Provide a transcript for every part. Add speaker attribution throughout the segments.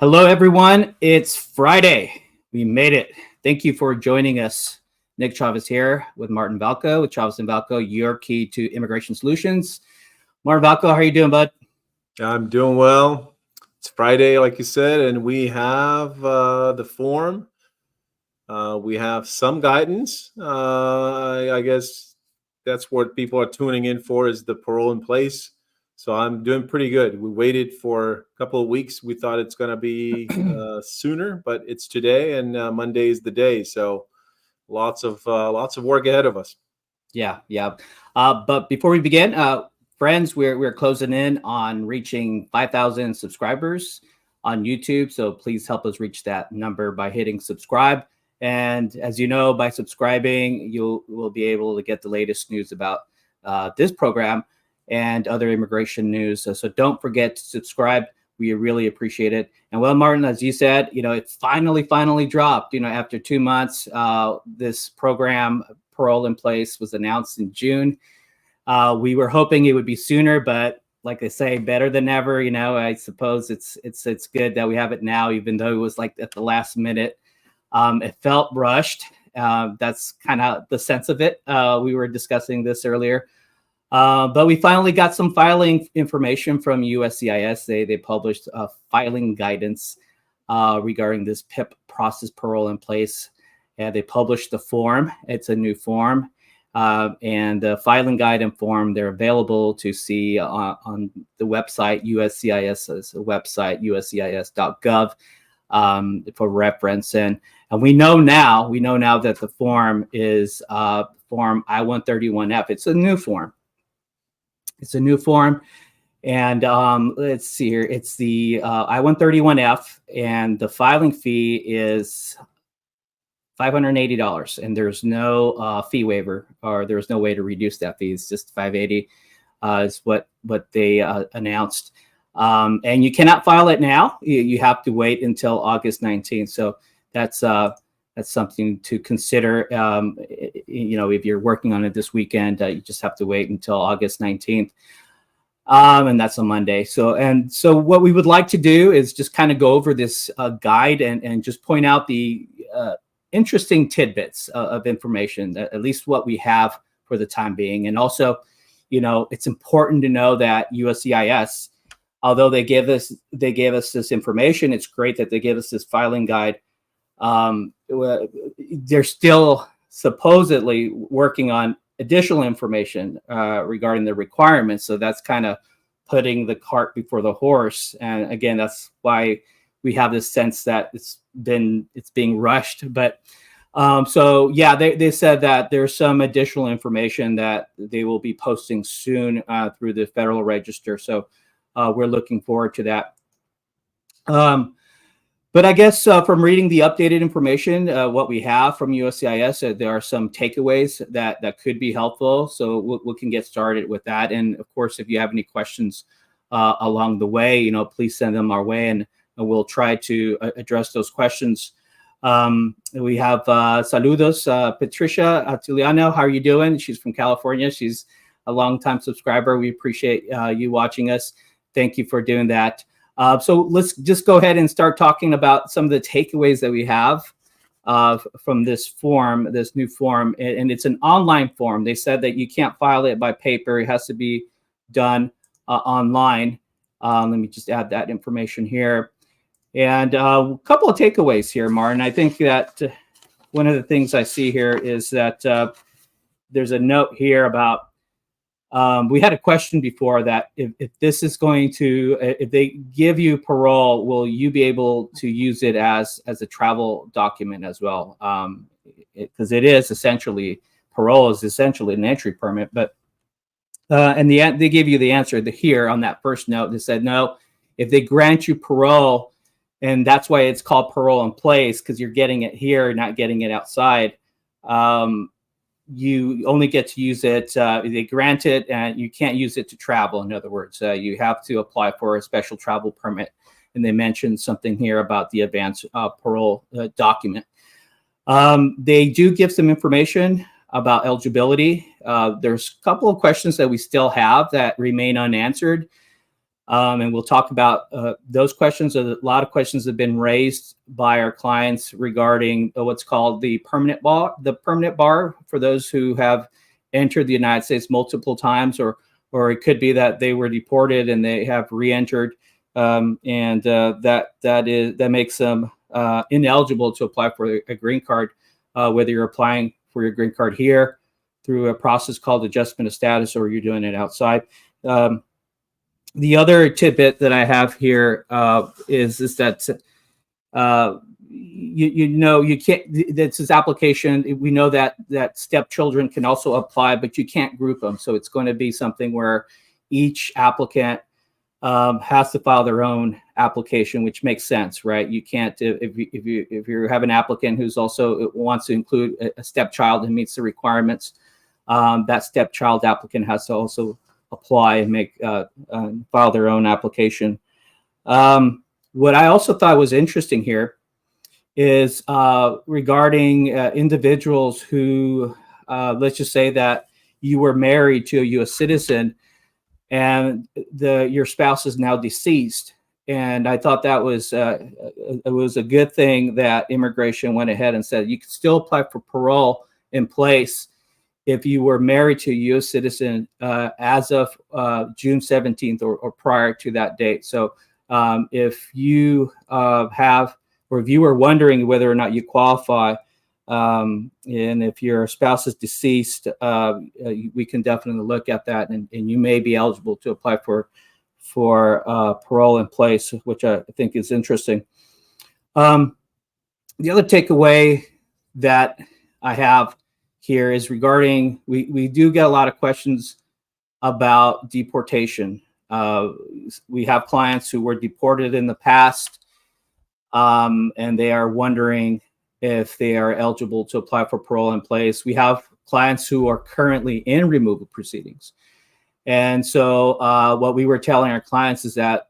Speaker 1: Hello, everyone. It's Friday. We made it. Thank you for joining us. Nick Chavez here with Martin Valco with Chavez and Valco, your key to immigration solutions. Martin Valco, how are you doing, bud?
Speaker 2: I'm doing well. It's Friday, like you said, and we have the form. We have some guidance. I guess that's what people are tuning in for is the parole in place. So I'm doing pretty good. We waited for a couple of weeks. We thought it's going to be sooner, but it's today, and Monday is the day. So lots of work ahead of us.
Speaker 1: Yeah. But before we begin, friends, we're closing in on reaching 5,000 subscribers on YouTube. So please help us reach that number by hitting subscribe. And as you know, by subscribing, you will be able to get the latest news about this program and other immigration news. So don't forget to subscribe. We really appreciate it. And well, Martin, as you said, it finally dropped. After 2 months, this program, Parole in Place, was announced in June. We were hoping it would be sooner, but like they say, better than never. I suppose it's good that we have it now, even though it was like at the last minute. It felt rushed. That's kind of the sense of it. We were discussing this earlier. But we finally got some filing information from USCIS. They published filing guidance regarding this PIP process, Parole in Place. And they published the form. It's a new form. And the filing guide and form, they're available to see on the website, USCIS's website, uscis.gov, for reference. And we know now that the form is form I-131F. It's a new form. And let's see here. It's the I-131F, and the filing fee is $580, and there's no fee waiver, or there's no way to reduce that fee. It's just $580 is what they announced. And you cannot file it now. You have to wait until August 19th. So that's something to consider. If you're working on it this weekend, you just have to wait until August 19th. And that's a Monday. So what we would like to do is just kind of go over this guide and just point out the interesting tidbits of information, at least what we have for the time being. And also, it's important to know that USCIS, although they gave us this information, it's great that they gave us this filing guide. They're still supposedly working on additional information regarding the requirements. So that's kind of putting the cart before the horse. And again, that's why we have this sense that it's being rushed. But they said that there's some additional information that they will be posting soon through the Federal Register. So we're looking forward to that. But I guess from reading the updated information, what we have from USCIS, there are some takeaways that could be helpful. So we can get started with that. And of course, if you have any questions along the way, please send them our way, and we'll try to address those questions. We have saludos, Patricia Tuliano. How are you doing? She's from California. She's a longtime subscriber. We appreciate you watching us. Thank you for doing that. So let's just go ahead and start talking about some of the takeaways that we have from this form, this new form. And it's an online form. They said that you can't file it by paper. It has to be done online. Let me just add that information here. And a couple of takeaways here, Martin. I think that one of the things I see here is that there's a note here about we had a question before that if this is going to, if they give you parole, will you be able to use it as a travel document as well? Because it is essentially, parole is essentially an entry permit. But and they give you the answer here on that first note. They said, no, if they grant you parole, and that's why it's called parole in place, because you're getting it here, not getting it outside. You only get to use it, they grant it, and you can't use it to travel. In other words, you have to apply for a special travel permit. And they mentioned something here about the advance parole document. They do give some information about eligibility. There's a couple of questions that we still have that remain unanswered. And we'll talk about those questions. A lot of questions have been raised by our clients regarding what's called the permanent bar. The permanent bar for those who have entered the United States multiple times, or it could be that they were deported and they have re-entered, and that makes them ineligible to apply for a green card, whether you're applying for your green card here through a process called adjustment of status, or you're doing it outside. The other tidbit that I have here is that you can't. That's his application. We know that stepchildren can also apply, but you can't group them. So it's going to be something where each applicant has to file their own application, which makes sense, right? You can't if you have an applicant who's also wants to include a stepchild and meets the requirements. That stepchild applicant has to also apply and make file their own application. What I also thought was interesting here is regarding individuals who, let's just say that you were married to a U.S. citizen and your spouse is now deceased. And I thought that was it was a good thing that immigration went ahead and said you can still apply for parole in place if you were married to a U.S. citizen as of June 17th or prior to that date. So if you have, or if you were wondering whether or not you qualify, and if your spouse is deceased, we can definitely look at that, and you may be eligible to apply for parole in place, which I think is interesting. The other takeaway that I have here is regarding, we do get a lot of questions about deportation. We have clients who were deported in the past, and they are wondering if they are eligible to apply for parole in place. We have clients who are currently in removal proceedings. And so what we were telling our clients is that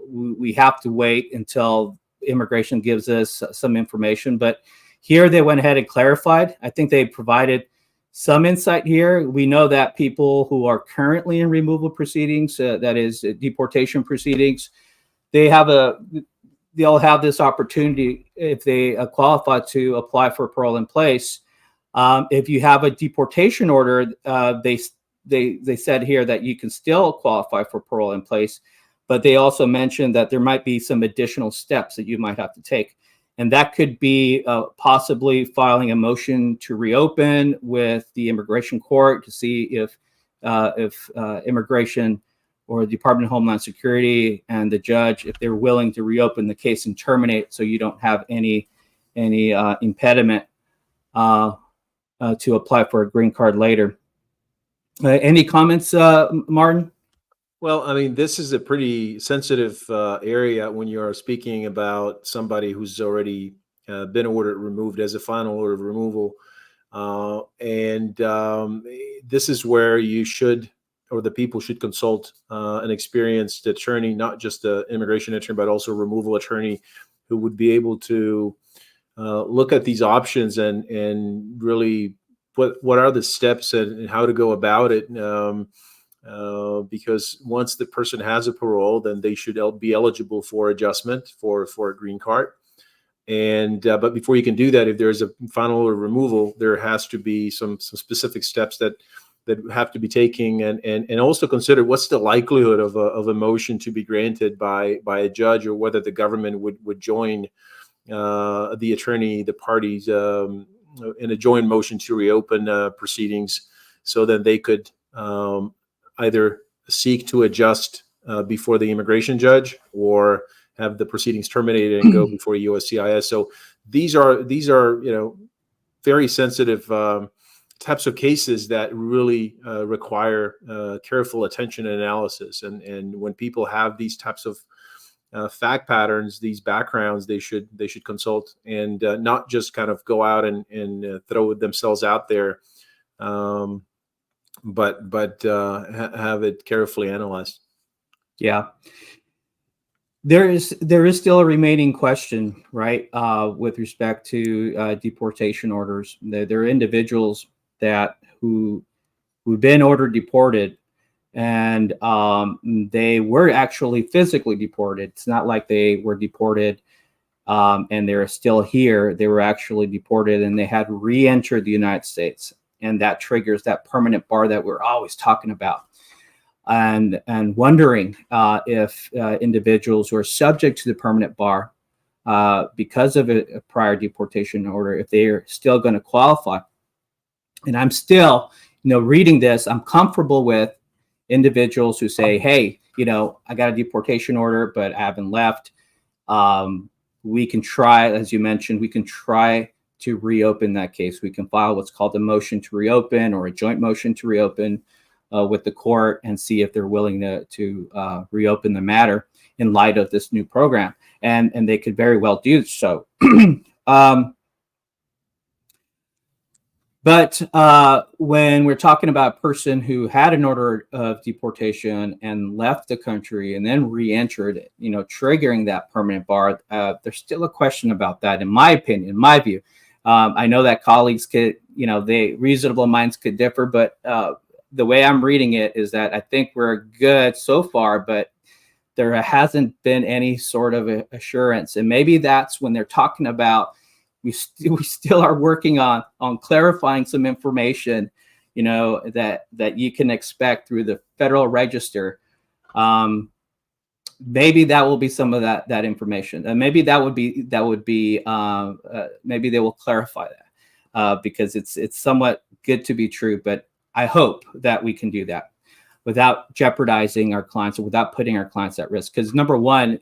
Speaker 1: we have to wait until immigration gives us some information. But here they went ahead and clarified. I think they provided some insight here. We know that people who are currently in removal proceedings, that is deportation proceedings, they'll have this opportunity if they qualify to apply for parole in place. If you have a deportation order, they said here that you can still qualify for parole in place, but they also mentioned that there might be some additional steps that you might have to take. And that could be possibly filing a motion to reopen with the immigration court to see if immigration or the Department of Homeland Security and the judge, if they're willing to reopen the case and terminate, so you don't have any impediment to apply for a green card later. Any comments, Martin?
Speaker 2: Well, I mean, this is a pretty sensitive area when you're speaking about somebody who's already been ordered removed as a final order of removal. This is where you should, or the people should consult an experienced attorney, not just an immigration attorney, but also a removal attorney who would be able to look at these options and really what are the steps and how to go about it. Because once the person has a parole, then they should be eligible for adjustment for a green card. But before you can do that, if there's a final order of removal, there has to be some specific steps that have to be taken, and also consider what's the likelihood of a motion to be granted by a judge, or whether the government would join the attorney, the parties, in a joint motion to reopen proceedings, so that they could either seek to adjust before the immigration judge or have the proceedings terminated and go before USCIS. So these are very sensitive types of cases that really require careful attention and analysis. And when people have these types of fact patterns, these backgrounds, they should consult and not just kind of go out and throw themselves out there, but have it carefully analyzed.
Speaker 1: Yeah. There is still a remaining question, right, with respect to deportation orders. There are individuals who've been ordered deported, and they were actually physically deported. It's not like they were deported and they're still here. They were actually deported and they had re-entered the United States, and that triggers that permanent bar that we're always talking about. And wondering if individuals who are subject to the permanent bar because of a prior deportation order, if they are still going to qualify. And I'm still, reading this, I'm comfortable with individuals who say, hey, I got a deportation order, but I haven't left. We can try, as you mentioned, we can try to reopen that case. We can file what's called a motion to reopen or a joint motion to reopen with the court and see if they're willing to reopen the matter in light of this new program. And they could very well do so. But when we're talking about a person who had an order of deportation and left the country and then re-entered, triggering that permanent bar, there's still a question about that, in my opinion, in my view. I know that colleagues could, reasonable minds could differ, but the way I'm reading it is that I think we're good so far, but there hasn't been any sort of assurance. And maybe that's when they're talking about we still are working on clarifying some information, that you can expect through the Federal Register. Maybe that will be some of that information, and maybe that would be maybe they will clarify that because it's somewhat good to be true. But I hope that we can do that without jeopardizing our clients or without putting our clients at risk. Because number one,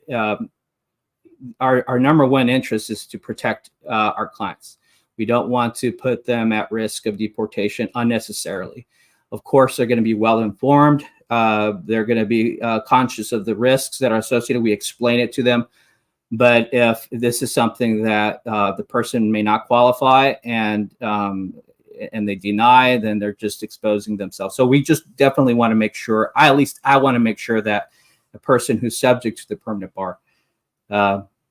Speaker 1: our number one interest is to protect our clients. We don't want to put them at risk of deportation unnecessarily. Of course, they're going to be well informed. They're going to be conscious of the risks that are associated. We explain it to them. But if this is something that the person may not qualify and they deny, then they're just exposing themselves. So we just definitely want to make sure, at least I want to make sure that a person who's subject to the permanent bar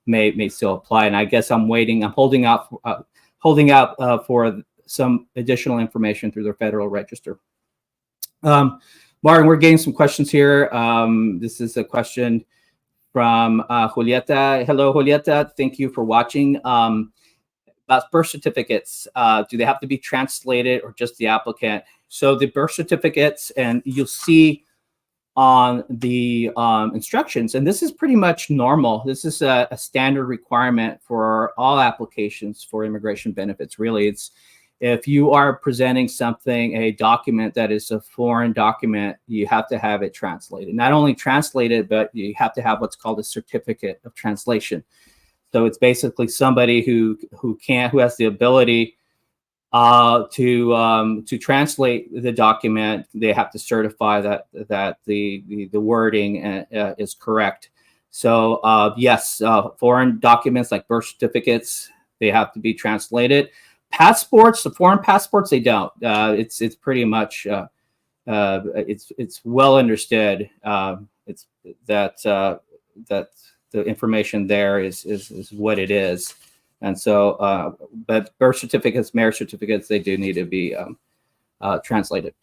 Speaker 1: may still apply. And I guess I'm holding out for some additional information through the Federal Register. Martin, we're getting some questions here. This is a question from Julieta. Hello, Julieta. Thank you for watching. About birth certificates, do they have to be translated or just the applicant? So the birth certificates, and you'll see on the instructions, and this is pretty much normal. This is a standard requirement for all applications for immigration benefits. Really, it's if you are presenting something, a document that is a foreign document, you have to have it translated. Not only translated, but you have to have what's called a certificate of translation. So it's basically somebody who has the ability to translate the document. They have to certify that the wording is correct. So yes, foreign documents like birth certificates, they have to be translated. Passports, the foreign passports, they don't. It's pretty much it's well understood. It's that the information there is what it is. And so, but birth certificates, marriage certificates, they do need to be translated.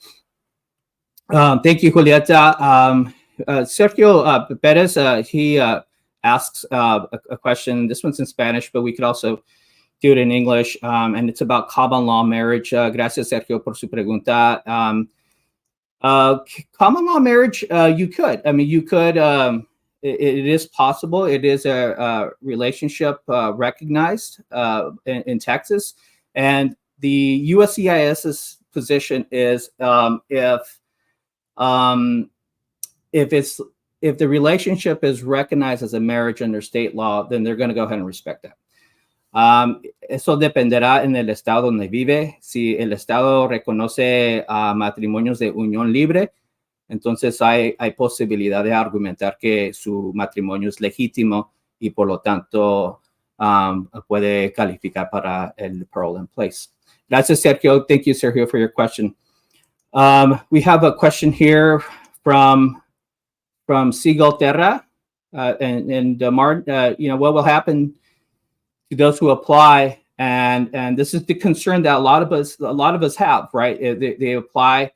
Speaker 1: Thank you, Julieta. Sergio Perez, he asks a question. This one's in Spanish, but we could also do it in English. And it's about common law marriage. Gracias, Sergio, por su pregunta. Common law marriage, you could. I mean, you could. It is possible. It is a relationship recognized in Texas, and the USCIS's position is if the relationship is recognized as a marriage under state law, then they're going to go ahead and respect that. Eso dependerá en el estado donde vive. Si el estado reconoce matrimonios de unión libre, entonces hay posibilidad de argumentar que su matrimonio es legítimo y por lo tanto puede calificar para el parole in place. Gracias, Sergio. Thank you, Sergio, for your question. We have a question here from Seagull Terra. And Martin, what will happen to those who apply? And this is the concern that a lot of us have, right? They apply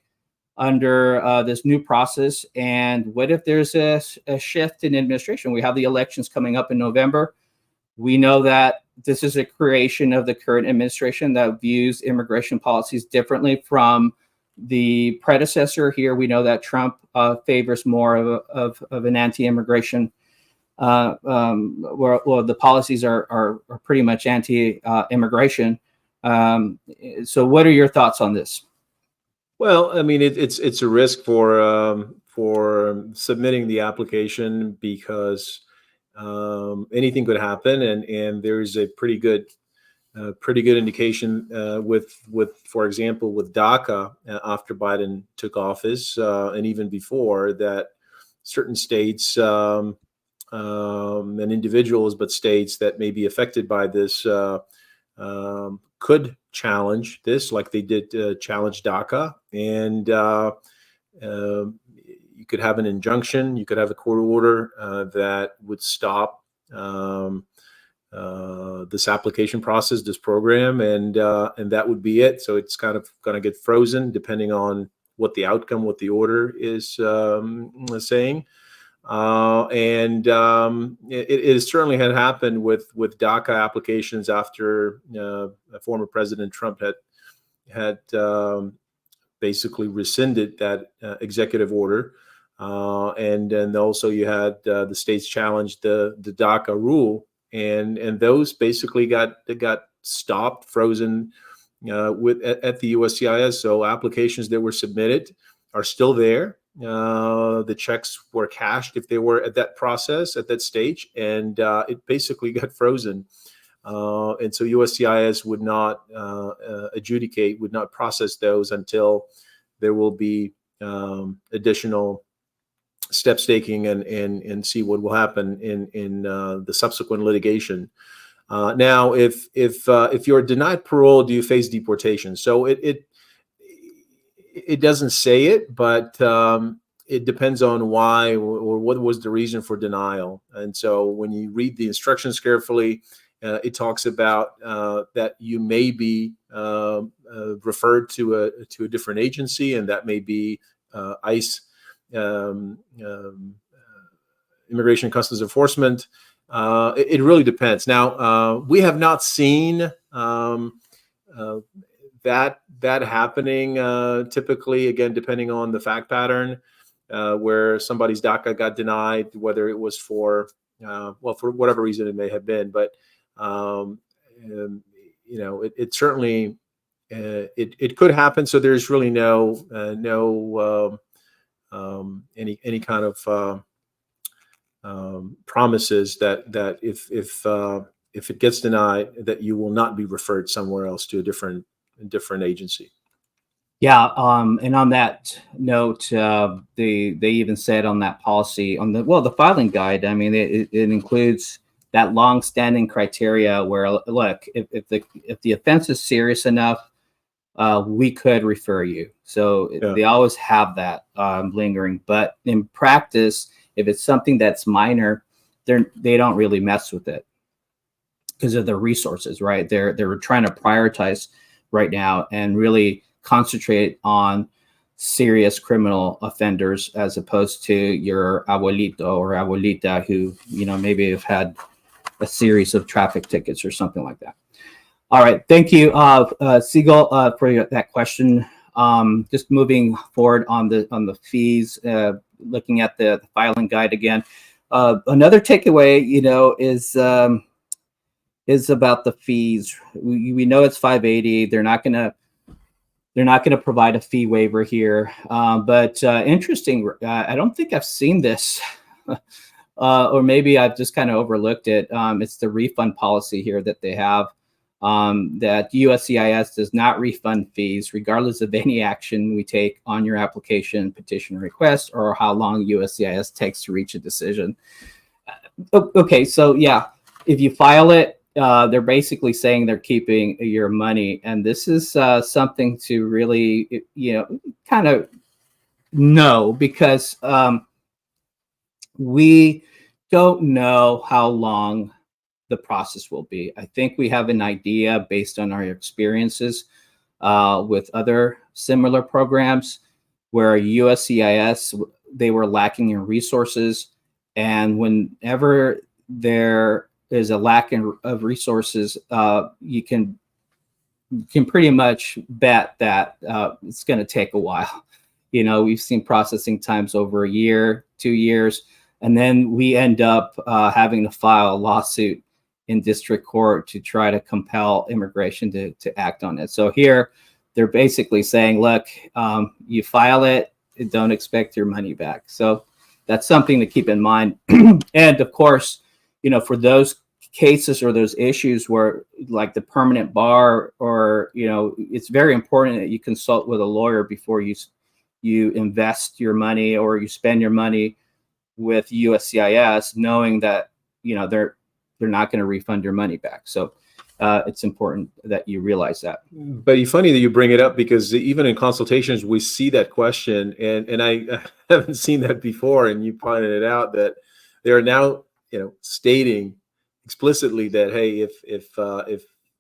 Speaker 1: under this new process? And what if there's a shift in administration? We have the elections coming up in November. We know that this is a creation of the current administration that views immigration policies differently from the predecessor here. We know that Trump favors more of an anti-immigration, well, the policies are pretty much anti-immigration. So what are your thoughts on this?
Speaker 2: Well, I mean, it's a risk for submitting the application, because anything could happen, and there's a pretty good indication with for example with DACA after Biden took office, and even before that, certain states and individuals, but states that may be affected by this could challenge this, like they did challenge DACA, and you could have an injunction, you could have a court order that would stop this application process, this program, and that would be it. So it's kind of going to get frozen depending on what the outcome, what the order is saying. It certainly had happened with DACA applications after former President Trump had basically rescinded that executive order, and then also you had the states challenged the DACA rule, and those basically got stopped, frozen at the USCIS. So applications that were submitted are still there. The checks were cashed if they were at that process, at that stage, and it basically got frozen. And so USCIS would not adjudicate, would not process those until there will be additional steps taking and see what will happen in the subsequent litigation. Now, if you're denied parole, do you face deportation? So it doesn't say it, but it depends on why or what was the reason for denial. And so when you read the instructions carefully, it talks about that you may be referred to a different agency, and that may be ICE, Immigration and Customs Enforcement. It really depends. Now, we have not seen that happening. Typically, again, depending on the fact pattern, where somebody's DACA got denied, whether it was for for whatever reason it may have been, but it certainly it could happen. So there's really no any kind of promises that if it gets denied, that you will not be referred somewhere else to a different agency.
Speaker 1: Yeah, and on that note, they even said on that policy, on the filing guide, I mean, it includes that long-standing criteria where, look, if the offense is serious enough, we could refer you. So yeah, they always have that lingering. But in practice, if it's something that's minor, they don't really mess with it because of their resources, right? They're trying to prioritize right now and really concentrate on serious criminal offenders, as opposed to your abuelito or abuelita who, maybe have had a series of traffic tickets or something like that. All right, thank you, Siegel, for that question. Just moving forward on the fees, looking at the filing guide again. Another takeaway, is about the fees. We know it's $580. They're not going to provide a fee waiver here. But interesting, I don't think I've seen this, or maybe I've just kind of overlooked it. It's the refund policy here that they have, that USCIS does not refund fees regardless of any action we take on your application, petition, or request, or how long USCIS takes to reach a decision. Okay, so yeah, if you file it, they're basically saying they're keeping your money, and this is something to really, kind of know, because we don't know how long the process will be. I think we have an idea based on our experiences with other similar programs. where USCIS, they were lacking in resources. And whenever there is a lack of resources, you can pretty much bet that it's going to take a while. We've seen processing times over a year, 2 years, and then we end up having to file a lawsuit in district court to try to compel immigration to act on it. So here they're basically saying, look, you file it, don't expect your money back. So that's something to keep in mind. And of course, for those cases or those issues where like the permanent bar, or it's very important that you consult with a lawyer before you invest your money or you spend your money with USCIS, knowing that they're not going to refund your money back. So it's important that you realize that.
Speaker 2: But it's funny that you bring it up, because even in consultations we see that question, and I haven't seen that before, and you pointed it out that they are now stating explicitly that, hey, if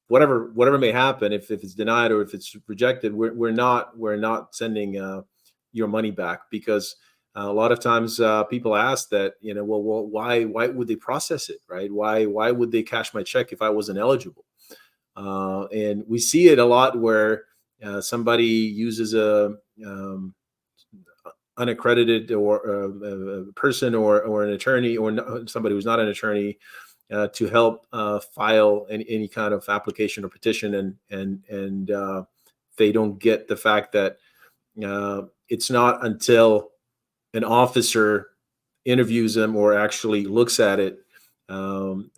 Speaker 2: whatever may happen, if it's denied or if it's rejected, we're not sending your money back, because a lot of times people ask that, well, why would they process it, right? Why would they cash my check if I wasn't eligible? And we see it a lot where somebody uses a unaccredited or a person or an attorney, or somebody who's not an attorney, to help file any kind of application or petition, and they don't get the fact that it's not until an officer interviews them or actually looks at it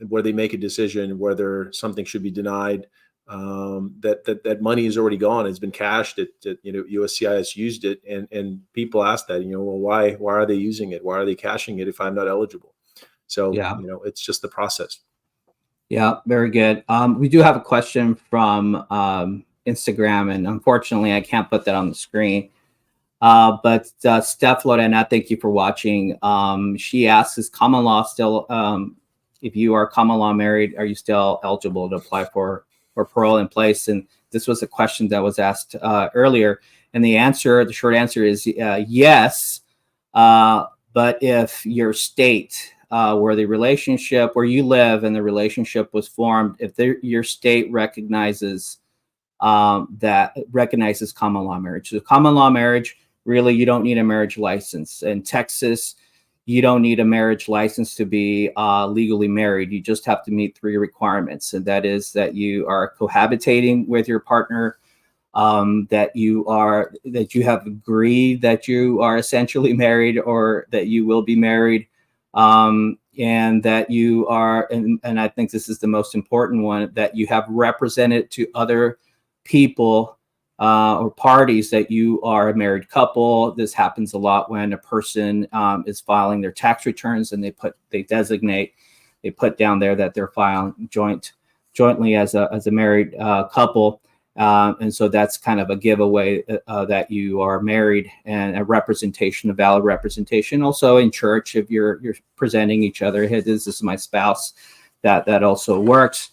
Speaker 2: where they make a decision whether something should be denied. That money is already gone. It's been cashed. USCIS used it, and people ask that, well, why are they using it? Why are they cashing it if I'm not eligible? So
Speaker 1: yeah,
Speaker 2: it's just the process.
Speaker 1: Yeah, very good. We do have a question from Instagram, and unfortunately I can't put that on the screen. But Steph Lorena, thank you for watching. She asks, is common law still, if you are common law married, are you still eligible to apply for parole in place? And this was a question that was asked earlier. And the short answer is yes. But if your state, where you live and the relationship was formed, if your state recognizes recognizes common law marriage. So common law marriage, really, you don't need a marriage license. In Texas, you don't need a marriage license to be legally married. You just have to meet 3 requirements, and that is that you are cohabitating with your partner, that you have agreed that you are essentially married or that you will be married, and that you are, and I think this is the most important one, that you have represented to other people or parties that you are a married couple. This happens a lot when a person is filing their tax returns, and they put down there that they're filing jointly as a married couple. And so that's kind of a giveaway that you are married, and a valid representation. Also in church, if you're presenting each other, hey, this is my spouse, that also works.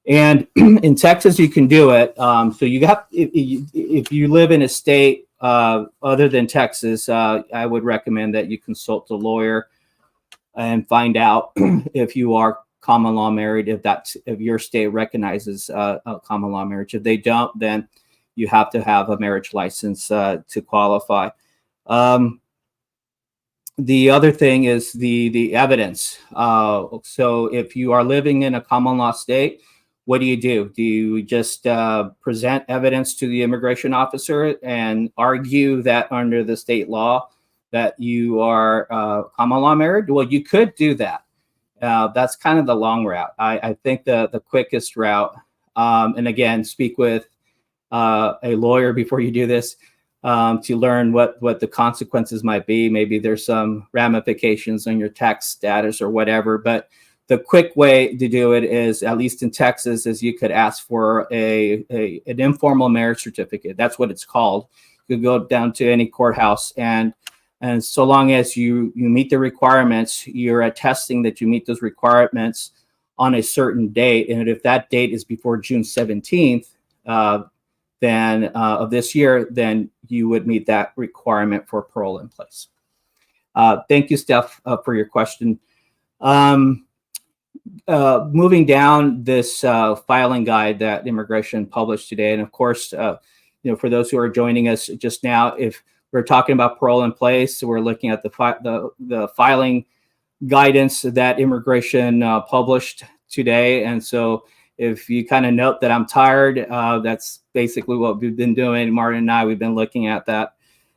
Speaker 1: And in Texas, you can do it. So if you live in a state other than Texas, I would recommend that you consult a lawyer and find out if you are common law married, if your state recognizes a common law marriage. If they don't, then you have to have a marriage license to qualify. The other thing is the evidence. So if you are living in a common law state, what do? Do you just present evidence to the immigration officer and argue that under the state law that you are common law married? Well, you could do that. That's kind of the long route. I think the quickest route, and again, speak with a lawyer before you do this to learn what the consequences might be. Maybe there's some ramifications on your tax status or whatever, but the quick way to do it is, at least in Texas, is you could ask for an informal marriage certificate. That's what it's called. You could go down to any courthouse, and so long as you meet the requirements, you're attesting that you meet those requirements on a certain date. And if that date is before June 17th, then of this year, then you would meet that requirement for parole in place. Thank you, Steph, for your question. Moving down this filing guide that immigration published today, and of course, for those who are joining us just now, if we're talking about parole in place, so we're looking at the filing guidance that immigration published today. And so if you kind of note that I'm tired, that's basically what we've been doing. Martin and I, we've been looking at that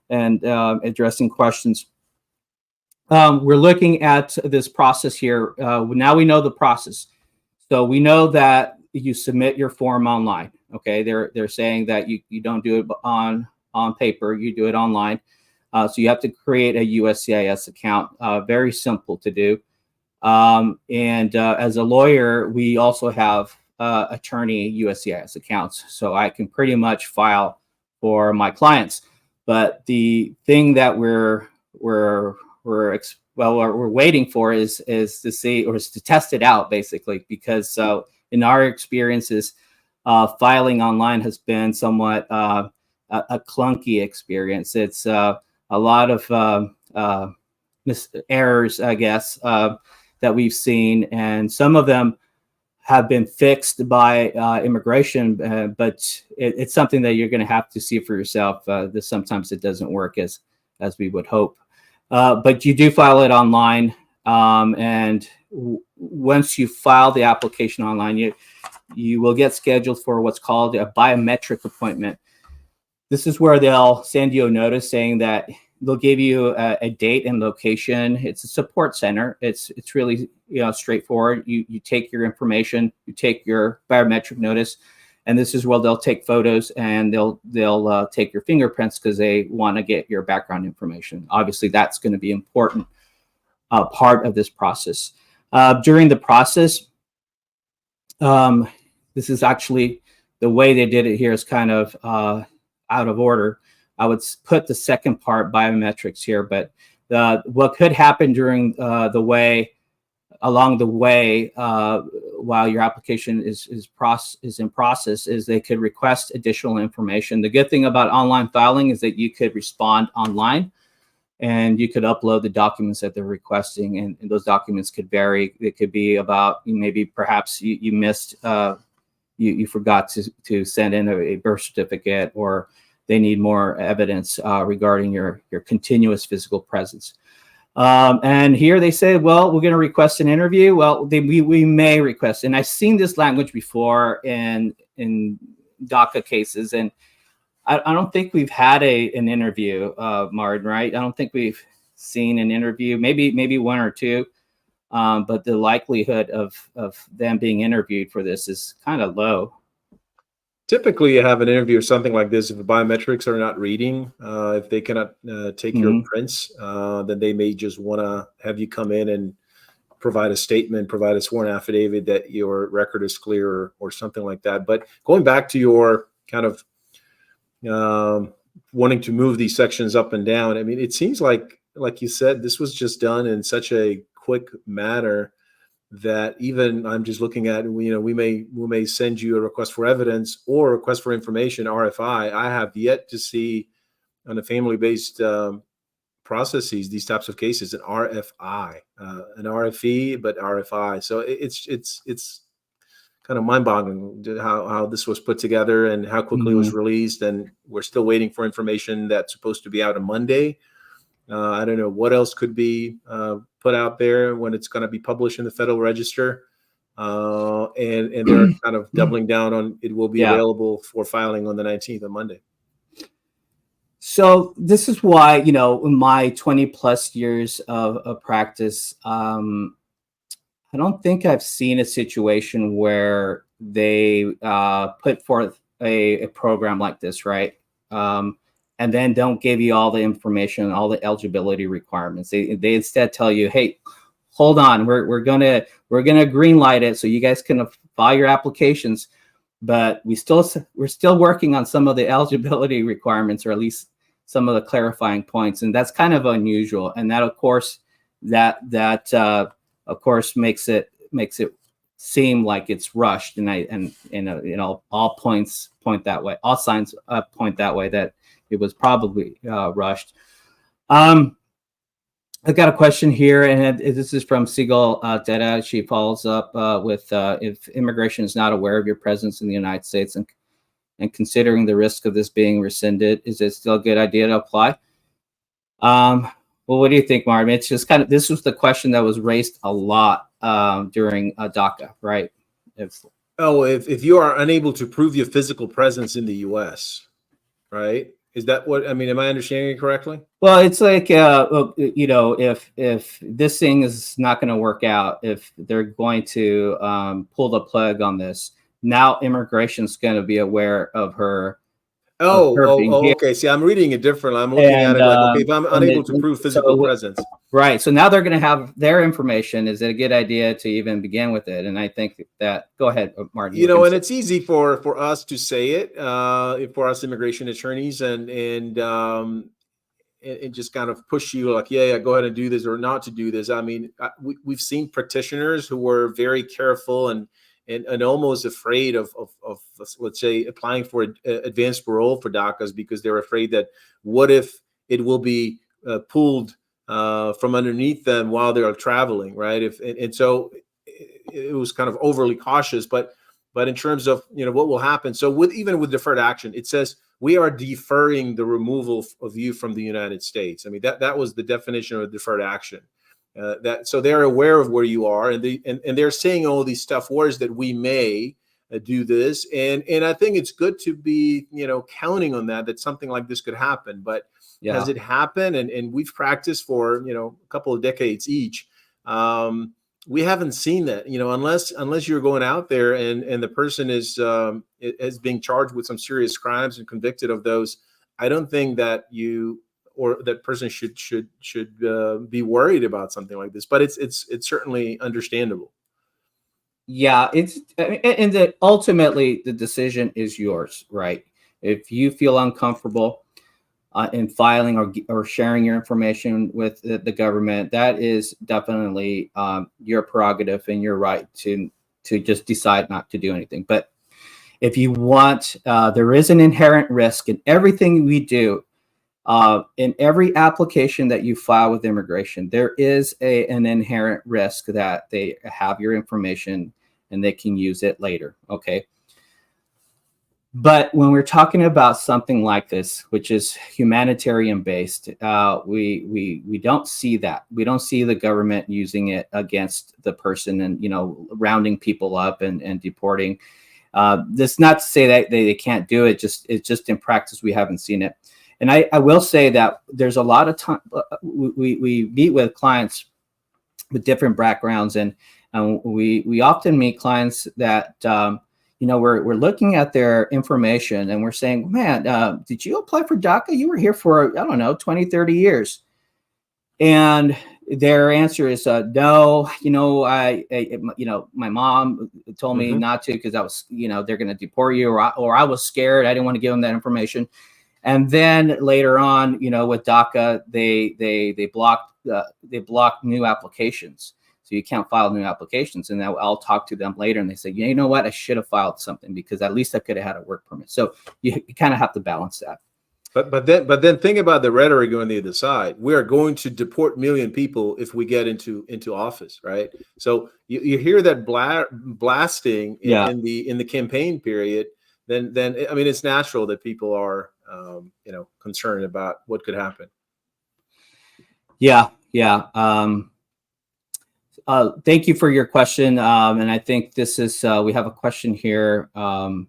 Speaker 1: and addressing questions. We're looking at this process here. Now we know the process. So we know that you submit your form online. Okay, they're saying that you don't do it on paper, you do it online. So you have to create a USCIS account. Very simple to do. And as a lawyer, we also have attorney USCIS accounts. So I can pretty much file for my clients. But the thing that we're waiting for is to see, or is to test it out, basically, because in our experiences, filing online has been somewhat a clunky experience. It's a lot of errors, I guess, that we've seen, and some of them have been fixed by immigration, but it's something that you're going to have to see for yourself. Sometimes it doesn't work as we would hope. But you do file it online, and once you file the application online, you will get scheduled for what's called a biometric appointment. This is where they'll send you a notice saying that they'll give you a date and location. It's a support center. It's really straightforward. You take your information, you take your biometric notice, and this is where they'll take photos and they'll take your fingerprints because they want to get your background information. Obviously, that's going to be important part of this process. During the process, this is actually the way they did it here is kind of out of order. I would put the second part, biometrics, here, but what could happen during along the way while your application is in process is they could request additional information. The good thing about online filing is that you could respond online and you could upload the documents that they're requesting, and those documents could vary. It could be about maybe perhaps you missed, you forgot to send in a birth certificate, or they need more evidence regarding your continuous physical presence. And here they say, well, we're going to request an interview. Well, we may request, and I've seen this language before in DACA cases, and I don't think we've had an interview, Martin, right? I don't think we've seen an interview, maybe one or two, but the likelihood of them being interviewed for this is kind of low.
Speaker 2: Typically, you have an interview or something like this. If the biometrics are not reading, if they cannot take your prints, then they may just want to have you come in and provide a statement, provide a sworn affidavit that your record is clear or something like that. But going back to your kind of wanting to move these sections up and down, I mean, it seems like you said, this was just done in such a quick manner that even I'm just looking at, we may send you a request for evidence or a request for information, RFI. I have yet to see on a family-based processes, these types of cases, an RFI, an RFE, but RFI. So it's kind of mind-boggling how this was put together and how quickly it was released. And we're still waiting for information that's supposed to be out on Monday. I don't know what else could be put out there when it's going to be published in the Federal Register. And they're kind of doubling down on it will be available for filing on the 19th on Monday.
Speaker 1: So this is why, in my 20 plus years of practice, I don't think I've seen a situation where they put forth a program like this, right? And then don't give you all the information, all the eligibility requirements. They instead tell you, hey, hold on, we're gonna green light it so you guys can file your applications, but we're still working on some of the eligibility requirements, or at least some of the clarifying points, and that's kind of unusual. And that, of course, makes it seem like it's rushed, and all points point that way. All signs point that way, that it was probably rushed. I got a question here, and this is from Sigal Deda. She follows up with if immigration is not aware of your presence in the United States and considering the risk of this being rescinded, is it still a good idea to apply? Well, what do you think, Martin? It's just this was the question that was raised a lot during DACA, right?
Speaker 2: If you are unable to prove your physical presence in the U.S., right? Is that what I mean? Am I understanding it correctly?
Speaker 1: Well, it's like if this thing is not going to work out, if they're going to pull the plug on this, now immigration's going to be aware of her.
Speaker 2: Okay. See, I'm reading it differently. I'm looking at it like, okay, if I'm unable to prove physical presence.
Speaker 1: Right. So now they're going to have their information. Is it a good idea to even begin with it? And I think that, go ahead, Martin.
Speaker 2: And it's easy for us to say it, for us immigration attorneys, and just kind of push you like, yeah, go ahead and do this or not to do this. I mean, we've seen practitioners who were very careful and almost afraid of let's say applying for advanced parole for DACAs because they're afraid that what if it will be pulled from underneath them while they're traveling, right? So it was kind of overly cautious, but in terms of what will happen. So even with deferred action, it says we are deferring the removal of you from the United States. I mean that was the definition of deferred action. So they're aware of where you are, and they're saying all these tough words that we may do this, and I think it's good to be counting on that something like this could happen. But has it happened? And we've practiced for a couple of decades each. We haven't seen that, unless you're going out there and the person is being charged with some serious crimes and convicted of those. I don't think that that person should be worried about something like this, but it's certainly understandable.
Speaker 1: Yeah, ultimately the decision is yours, right? If you feel uncomfortable in filing or sharing your information with the government, that is definitely your prerogative and your right to just decide not to do anything. But if you want, there is an inherent risk in everything we do. In every application that you file with immigration, there is an inherent risk that they have your information and they can use it later. Okay. But when we're talking about something like this, which is humanitarian based, we don't see that. We don't see the government using it against the person and rounding people up and deporting. This not to say that they can't do it. It's just in practice we haven't seen it. And I will say that there's a lot of time we meet with clients with different backgrounds, and we often meet clients that we're looking at their information and we're saying, man, did you apply for DACA? You were here for 20, 30 years, and their answer is no. My mom told me not to because I was they're going to deport you, or I was scared. I didn't want to give them that information. And then later on, with DACA, they blocked new applications, so you can't file new applications. And I'll talk to them later, and they say, you know what, I should have filed something because at least I could have had a work permit. So you kind of have to balance that.
Speaker 2: But then think about the rhetoric on the other side. We are going to deport million people if we get into office, right? So you hear that blasting in the campaign period. Then I mean, it's natural that people are concerned about what could happen.
Speaker 1: Yeah. Thank you for your question. And I think this is we have a question here from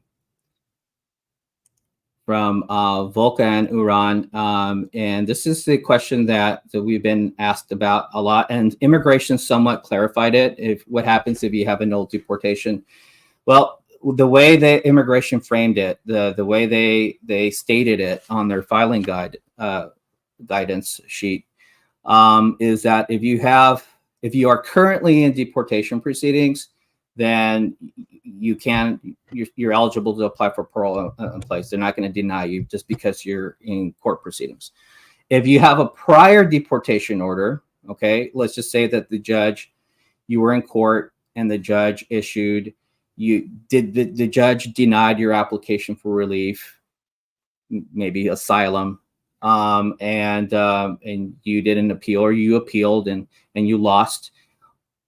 Speaker 1: Volkan Uran. And this is the question that we've been asked about a lot, and immigration somewhat clarified it. What happens if you have a null deportation? Well, the way the immigration framed it, the way they stated it on their filing guidance sheet, is that if you are currently in deportation proceedings, then you're eligible to apply for parole in place. They're not going to deny you just because you're in court proceedings. If you have a prior deportation order, okay, let's just say that you were in court and the judge issued, the judge denied your application for relief, maybe asylum, and you did an appeal, or you appealed and you lost,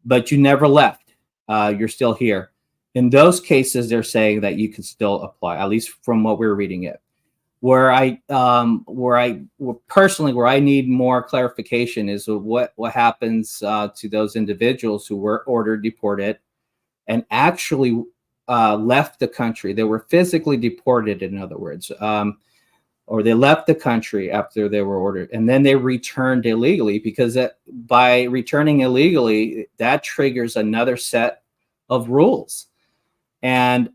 Speaker 1: but you never left. You're still here. In those cases, they're saying that you can still apply, at least from what we're reading it. Where I need more clarification is what happens to those individuals who were ordered deported and actually left the country. They were physically deported, in other words, or they left the country after they were ordered, and then they returned illegally, because by returning illegally, that triggers another set of rules. And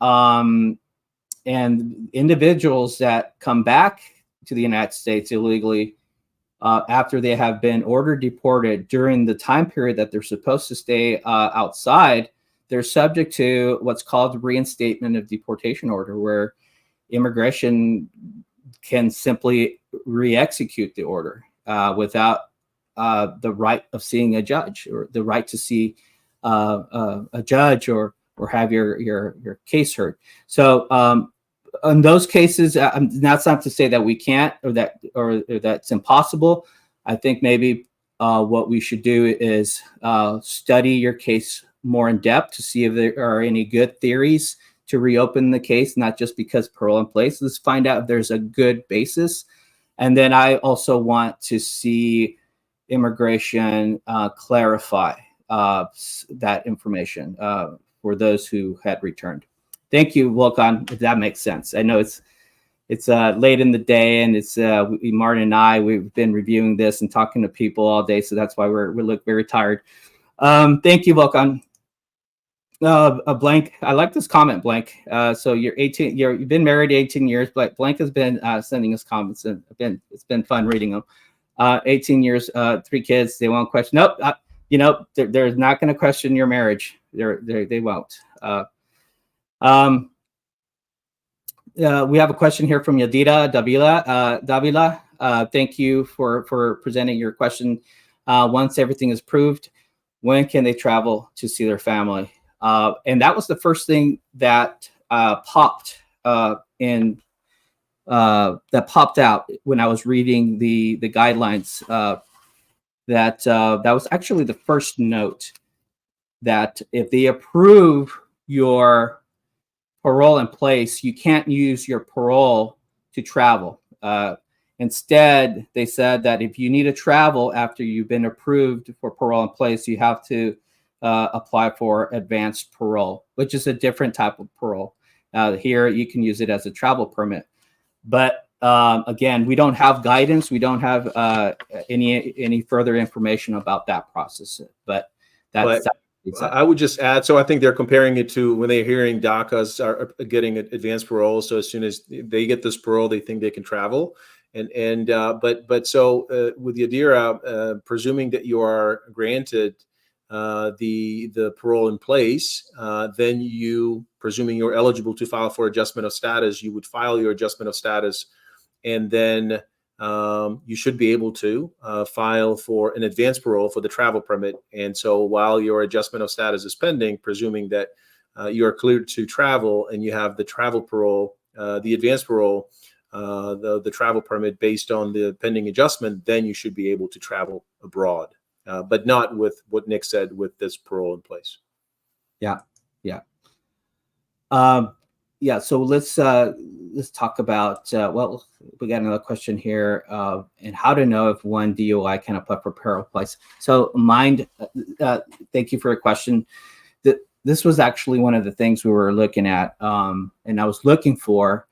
Speaker 1: individuals that come back to the United States illegally after they have been ordered deported during the time period that they're supposed to stay outside, they're subject to what's called the reinstatement of deportation order, where immigration can simply re-execute the order without the right of seeing a judge, or the right to see a judge, or have your case heard. So in those cases, that's not to say that we can't, or that's impossible. I think maybe what we should do is study your case more in depth to see if there are any good theories to reopen the case, not just because parole in place. Let's find out if there's a good basis. And then I also want to see immigration clarify that information for those who had returned. Thank you, Volkan, if that makes sense. I know it's late in the day, and it's Martin and I, we've been reviewing this and talking to people all day, so that's why we look very tired. Thank you, Volkan. Blank, I like this comment, Blank. So you've been married 18 years. Blank has been sending us comments, and it's been fun reading them. 18 years, 3 kids. They won't question. Nope. They're not going to question your marriage. They won't. We have a question here from Yadira Davila. Thank you for presenting your question. Once everything is proved, when can they travel to see their family? And that was the first thing that popped out when I was reading the guidelines. That was actually the first note, that if they approve your parole in place, you can't use your parole to travel. Instead, they said that if you need to travel after you've been approved for parole in place, you have to apply for advanced parole, which is a different type of parole. Here, you can use it as a travel permit. But again, we don't have guidance. We don't have any further information about that process. But that's
Speaker 2: I would just add, so I think they're comparing it to when they're hearing DACAs are getting advanced parole. So as soon as they get this parole, they think they can travel. But so with Yadira, presuming that you are granted the parole in place, then presuming you're eligible to file for adjustment of status, you would file your adjustment of status, and then you should be able to file for an advanced parole for the travel permit. And so while your adjustment of status is pending, presuming that you are cleared to travel and you have the travel parole, the advanced parole, the travel permit based on the pending adjustment, then you should be able to travel abroad, but not with what Nick said with this parole in place.
Speaker 1: Yeah. So let's talk about, we got another question here, and how to know if one DUI can apply for parole in place. So thank you for your question. This was actually one of the things we were looking at, and I was looking for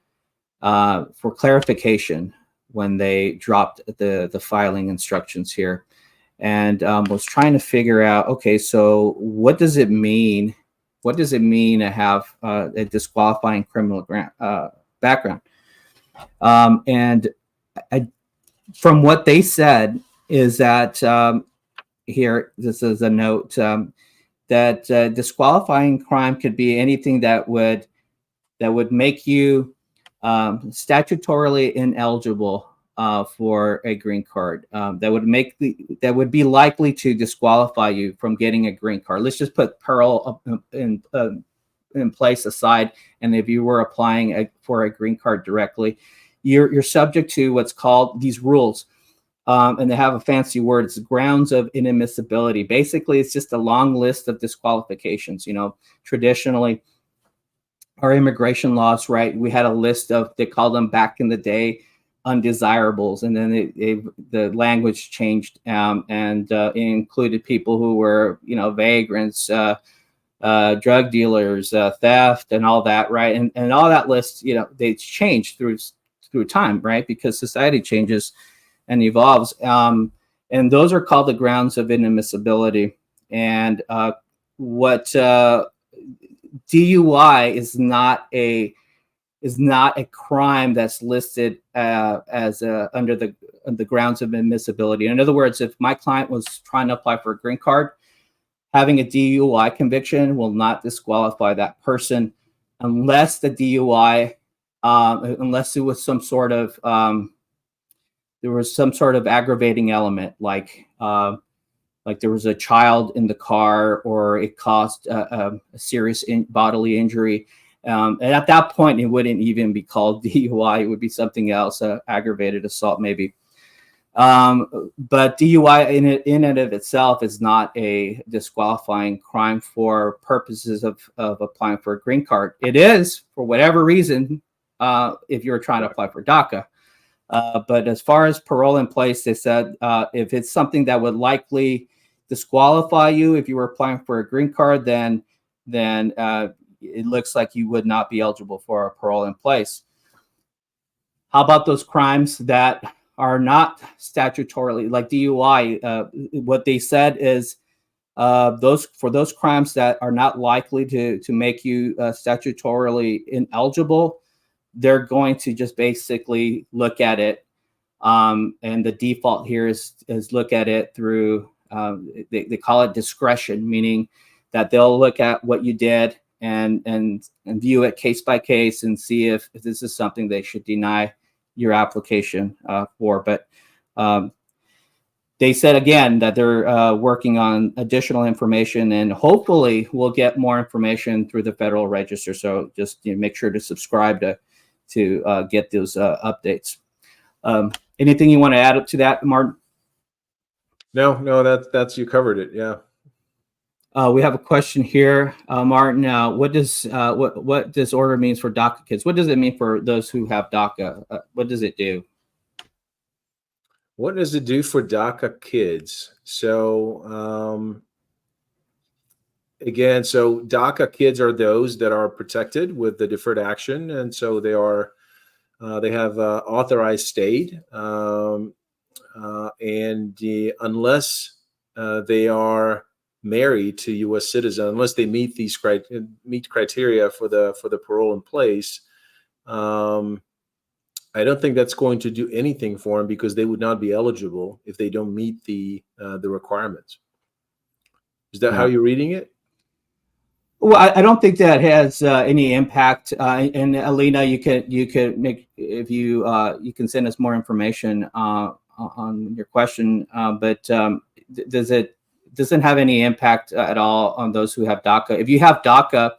Speaker 1: clarification when they dropped the filing instructions here, and was trying to figure out, okay, so what does it mean? What does it mean to have a disqualifying criminal background? And from what they said is that here, this is a note, that disqualifying crime could be anything that would make you statutorily ineligible for a green card that would be likely to disqualify you from getting a green card. Let's just put parole in place aside, and if you were applying for a green card directly, you're subject to what's called these rules. And they have a fancy word. It's grounds of inadmissibility. Basically, it's just a long list of disqualifications. Traditionally, our immigration laws, right? We had a list of, they called them back in the day, undesirables, and then the language changed, and it included people who were, vagrants, drug dealers, theft, and all that, right? And all that list, they changed through time, right? Because society changes and evolves. And those are called the grounds of inadmissibility. And what DUI is not a crime that's listed as under the grounds of admissibility. In other words, if my client was trying to apply for a green card, having a DUI conviction will not disqualify that person unless the DUI, unless it was some sort of there was some sort of aggravating element, like there was a child in the car, or it caused a serious bodily injury. And at that point, it wouldn't even be called DUI. It would be something else, aggravated assault maybe. But DUI in and of itself is not a disqualifying crime for purposes of applying for a green card. It is, for whatever reason, if you're trying to apply for DACA. But as far as parole in place, they said if it's something that would likely disqualify you if you were applying for a green card, then it looks like you would not be eligible for a parole in place. How about those crimes that are not statutorily, like DUI? What they said is those crimes that are not likely to make you statutorily ineligible, they're going to just basically look at it, and the default here is look at it through they call it discretion, meaning that they'll look at what you did and view it case by case and see if this is something they should deny your application for. But they said again that they're working on additional information, and hopefully we'll get more information through the Federal Register. So just make sure to subscribe to get those updates. Anything you want to add up to that, Martin?
Speaker 2: No, that's you covered it. Yeah.
Speaker 1: We have a question here, Martin. What does order means for DACA kids? What does it mean for those who have DACA? What does it do?
Speaker 2: What does it do for DACA kids? So again, so DACA kids are those that are protected with the deferred action, and so they have authorized state, and unless they are married to U.S. citizen, unless they meet these criteria for the parole in place, I don't think that's going to do anything for them, because they would not be eligible if they don't meet the requirements. Is that how you're reading it?
Speaker 1: Well, I don't think that has any impact. And Alina, you could make, if you can send us more information on your question. But doesn't have any impact at all on those who have DACA. If you have DACA,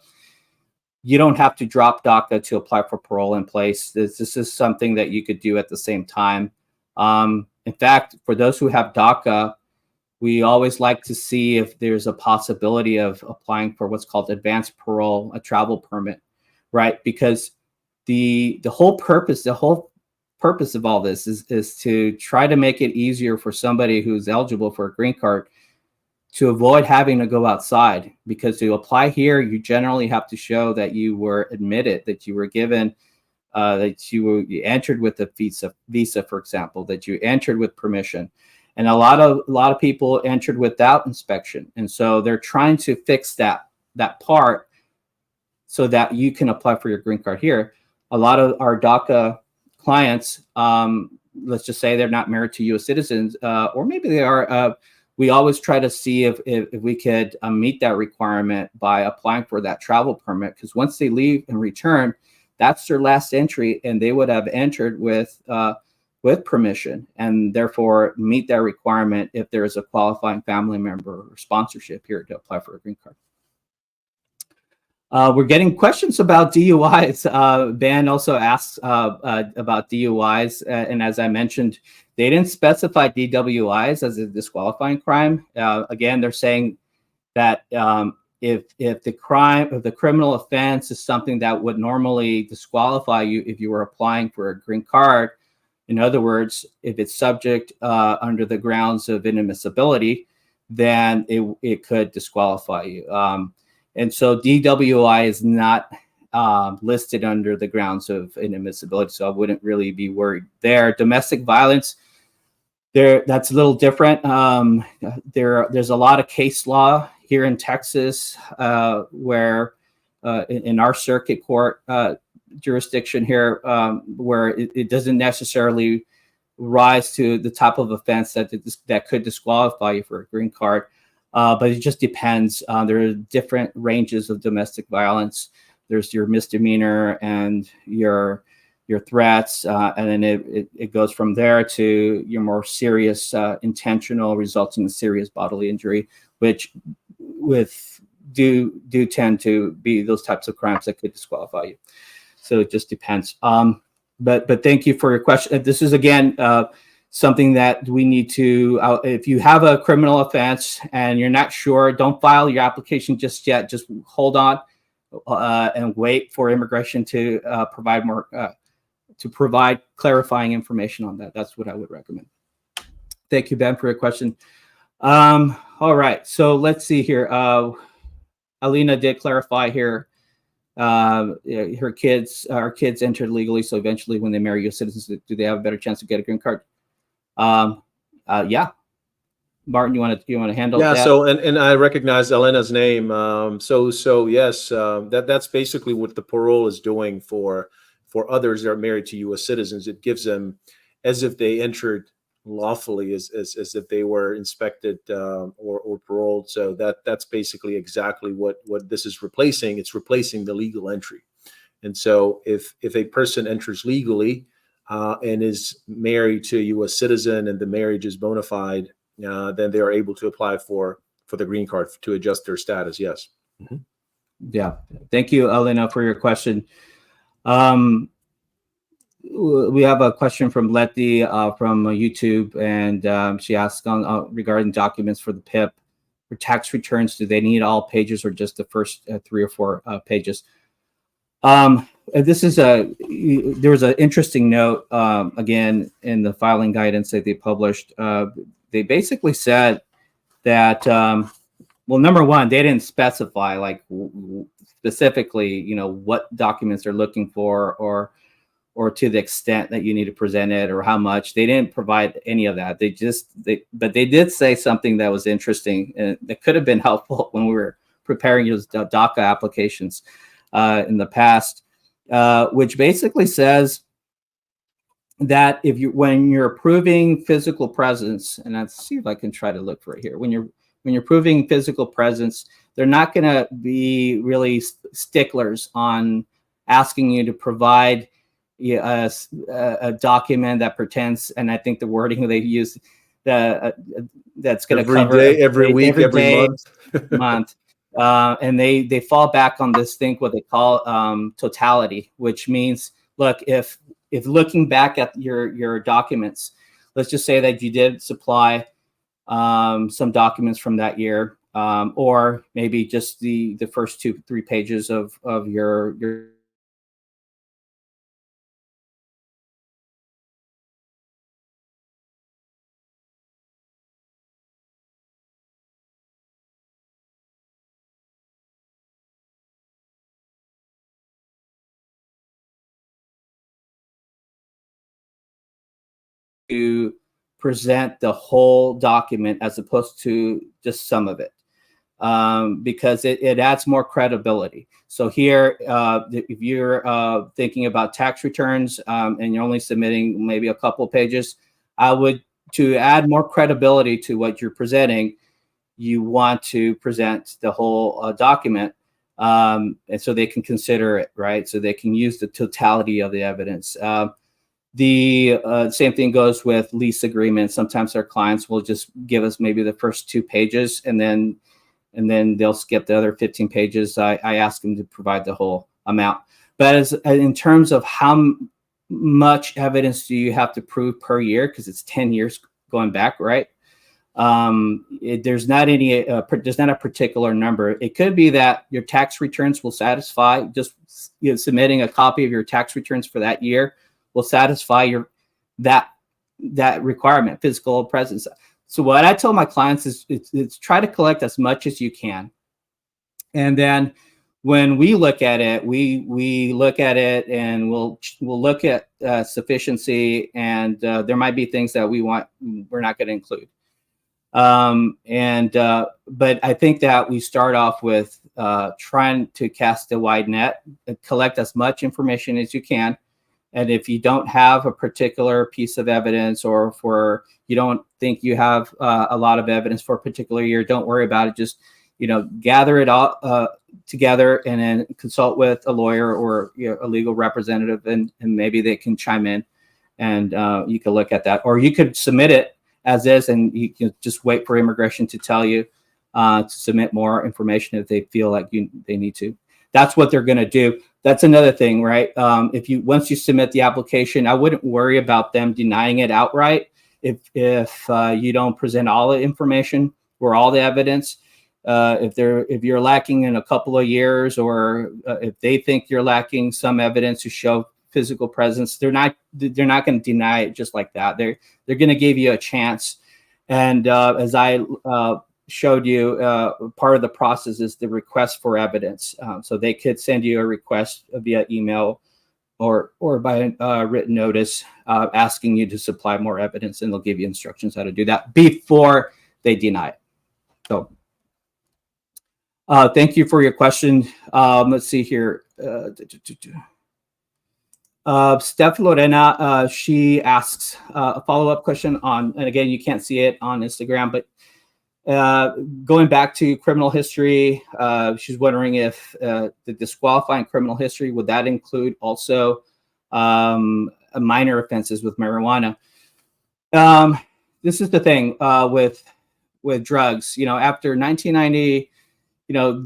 Speaker 1: you don't have to drop DACA to apply for parole in place. This is something that you could do at the same time. In fact, for those who have DACA, we always like to see if there's a possibility of applying for what's called advanced parole, a travel permit, right? Because the whole purpose of all this is to try to make it easier for somebody who's eligible for a green card to avoid having to go outside. Because to apply here, you generally have to show that you were admitted, that you were given, that you entered with a visa, for example, that you entered with permission. And a lot of people entered without inspection. And so they're trying to fix that part so that you can apply for your green card here. A lot of our DACA clients, let's just say they're not married to U.S. citizens, or maybe they are. We always try to see if we could meet that requirement by applying for that travel permit, because once they leave and return, that's their last entry, and they would have entered with with permission, and therefore meet that requirement if there is a qualifying family member or sponsorship here to apply for a green card. We're getting questions about DUIs. Ben also asks about DUIs, and as I mentioned, they didn't specify DWIs as a disqualifying crime. Again, they're saying that if the criminal offense is something that would normally disqualify you if you were applying for a green card, in other words, if it's subject under the grounds of inadmissibility, then it could disqualify you. And so DWI is not listed under the grounds of inadmissibility, so I wouldn't really be worried there. Domestic violence, that's a little different. There's a lot of case law here in Texas where in our circuit court jurisdiction here, where it doesn't necessarily rise to the type of offense that could disqualify you for a green card. But it just depends. There are different ranges of domestic violence. There's your misdemeanor and your threats, and then it goes from there to your more serious intentional resulting in serious bodily injury, which do tend to be those types of crimes that could disqualify you. So it just depends. But thank you for your question. This is again something that we need to, if you have a criminal offense and you're not sure, don't file your application just yet. Just hold on and wait for immigration to provide clarifying information on that. That's what I would recommend. Thank you, Ben, for your question. All right, so let's see here. Alina did clarify here. Our kids entered legally, so eventually when they marry U.S. citizens, do they have a better chance to get a green card? Yeah. Martin, you want to handle that?
Speaker 2: Yeah, so and I recognize Elena's name. So yes, that's basically what the parole is doing for others that are married to U.S. citizens. It gives them as if they entered lawfully, as if they were inspected or paroled. So that's basically exactly what this is replacing. It's replacing the legal entry. And so if a person enters legally and is married to a U.S. citizen and the marriage is bona fide, then they are able to apply for the green card to adjust their status. Yes. Mm-hmm.
Speaker 1: Yeah. Thank you, Elena, for your question. We have a question from Letty from YouTube, and she asks regarding documents for the PIP. For tax returns, do they need all pages or just the first 3 or 4 pages? There was an interesting note, again, in the filing guidance that they published. They basically said that, well, number one, they didn't specify like specifically, what documents they're looking for or to the extent that you need to present it or how much. They didn't provide any of that. But they did say something that was interesting and that could have been helpful when we were preparing those DACA applications in the past, which basically says that when you're proving physical presence, and let's see if I can try to look for it here. When you're proving physical presence, they're not going to be really sticklers on asking you to provide a document that pretends, and I think the wording they use that's going to cover
Speaker 2: every week, every
Speaker 1: month. And they fall back on this thing, what they call totality, which means, look, if looking back at your documents, let's just say that you did supply some documents from that year, or maybe just the first 2-3 pages of your to present the whole document as opposed to just some of it, because it adds more credibility. So here, if you're thinking about tax returns and you're only submitting maybe a couple pages, to add more credibility to what you're presenting, you want to present the whole document, and so they can consider it, right? So they can use the totality of the evidence. The same thing goes with lease agreements. Sometimes our clients will just give us maybe the first 2 pages, and then they'll skip the other 15 pages. I ask them to provide the whole amount. But as in terms of how much evidence do you have to prove per year, because it's 10 years going back, right? There's not a particular number. It could be that your tax returns will satisfy, just submitting a copy of your tax returns for that year will satisfy that requirement, physical presence. So what I tell my clients is it's try to collect as much as you can, and then when we look at it, we look at it and we'll look at sufficiency, and there might be things that we're not going to include. But I think that we start off with trying to cast a wide net, collect as much information as you can. And if you don't have a particular piece of evidence, or for you don't think you have a lot of evidence for a particular year, don't worry about it. Just gather it all together and then consult with a lawyer or a legal representative, and maybe they can chime in, and you can look at that, or you could submit it as is, and you can just wait for immigration to tell you to submit more information if they feel like they need to. That's what they're going to do. That's another thing, right? Once you submit the application, I wouldn't worry about them denying it outright if you don't present all the information or all the evidence. If you're lacking in a couple of years, or if they think you're lacking some evidence to show physical presence, they're not going to deny it just like that. They're going to give you a chance. And as I showed you, part of the process is the request for evidence. So they could send you a request via email or by written notice asking you to supply more evidence, and they'll give you instructions how to do that before they deny it. So thank you for your question. Let's see here. Steph Lorena, she asks a follow-up question on, and again, you can't see it on Instagram, but going back to criminal history, she's wondering if the disqualifying criminal history, would that include also minor offenses with marijuana? This is the thing with drugs. After 1990,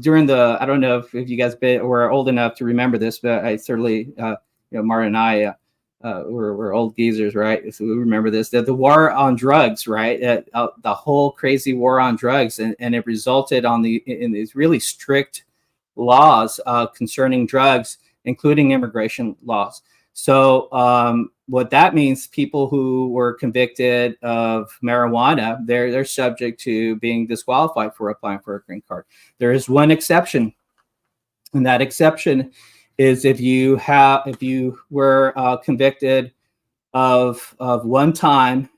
Speaker 1: during I don't know if you guys were old enough to remember this, but I certainly, Martin and I, we're old geezers, right? So we remember this, the war on drugs, right? The whole crazy war on drugs, and it resulted in these really strict laws concerning drugs, including immigration laws. So what that means, people who were convicted of marijuana, they're subject to being disqualified for applying for a green card. There is one exception, and that exception is if you were convicted of one time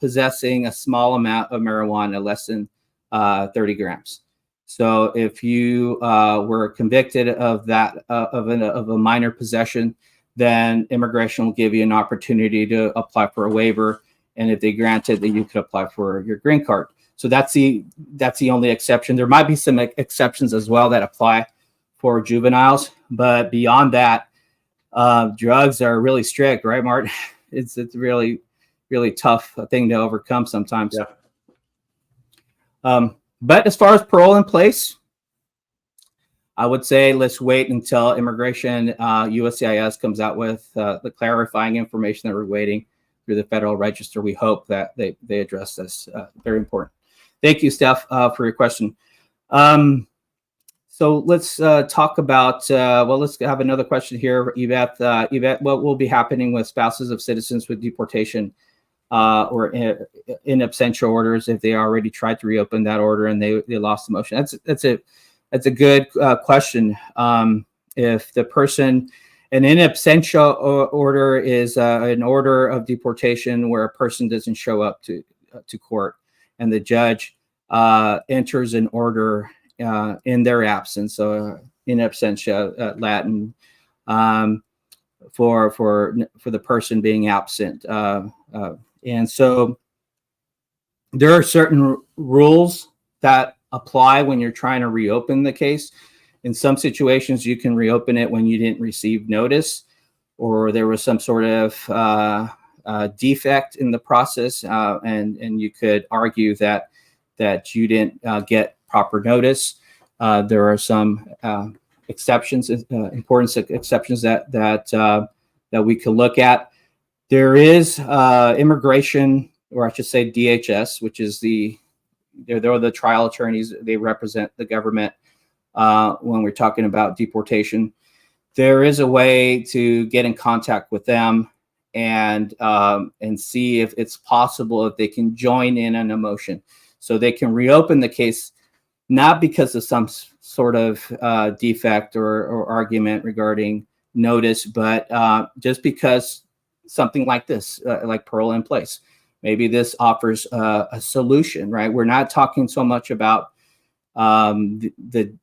Speaker 1: possessing a small amount of marijuana, less than 30 grams. So if you were convicted of that of a minor possession, then immigration will give you an opportunity to apply for a waiver, and if they grant it, then you could apply for your green card. So that's the only exception. There might be some exceptions as well that apply for juveniles, but beyond that, drugs are really strict, right, Martin? It's really, really tough thing to overcome sometimes. Yeah. But as far as parole in place, I would say let's wait until immigration, USCIS comes out with the clarifying information that we're waiting through the Federal Register. We hope that they address this. Very important. Thank you, Steph, for your question. So let's talk about, let's have another question here. Yvette, what will be happening with spouses of citizens with deportation or in absentia orders if they already tried to reopen that order and they lost the motion? That's a good question. If the person, an in absentia order is an order of deportation where a person doesn't show up to court, and the judge enters an order in their absence. So in absentia, Latin, for the person being absent. And so there are certain rules that apply when you're trying to reopen the case. In some situations, you can reopen it when you didn't receive notice. or there was some sort of defect in the process, and you could argue that you didn't get proper notice. There are some exceptions, important exceptions that we could look at. There is immigration, or I should say DHS, which is they're the trial attorneys. They represent the government when we're talking about deportation. There is a way to get in contact with them and see if it's possible if they can join in on a motion, so they can reopen the case, not because of some sort of defect or argument regarding notice, but just because something like this, like parole in place. Maybe this offers a solution, right? We're not talking so much about the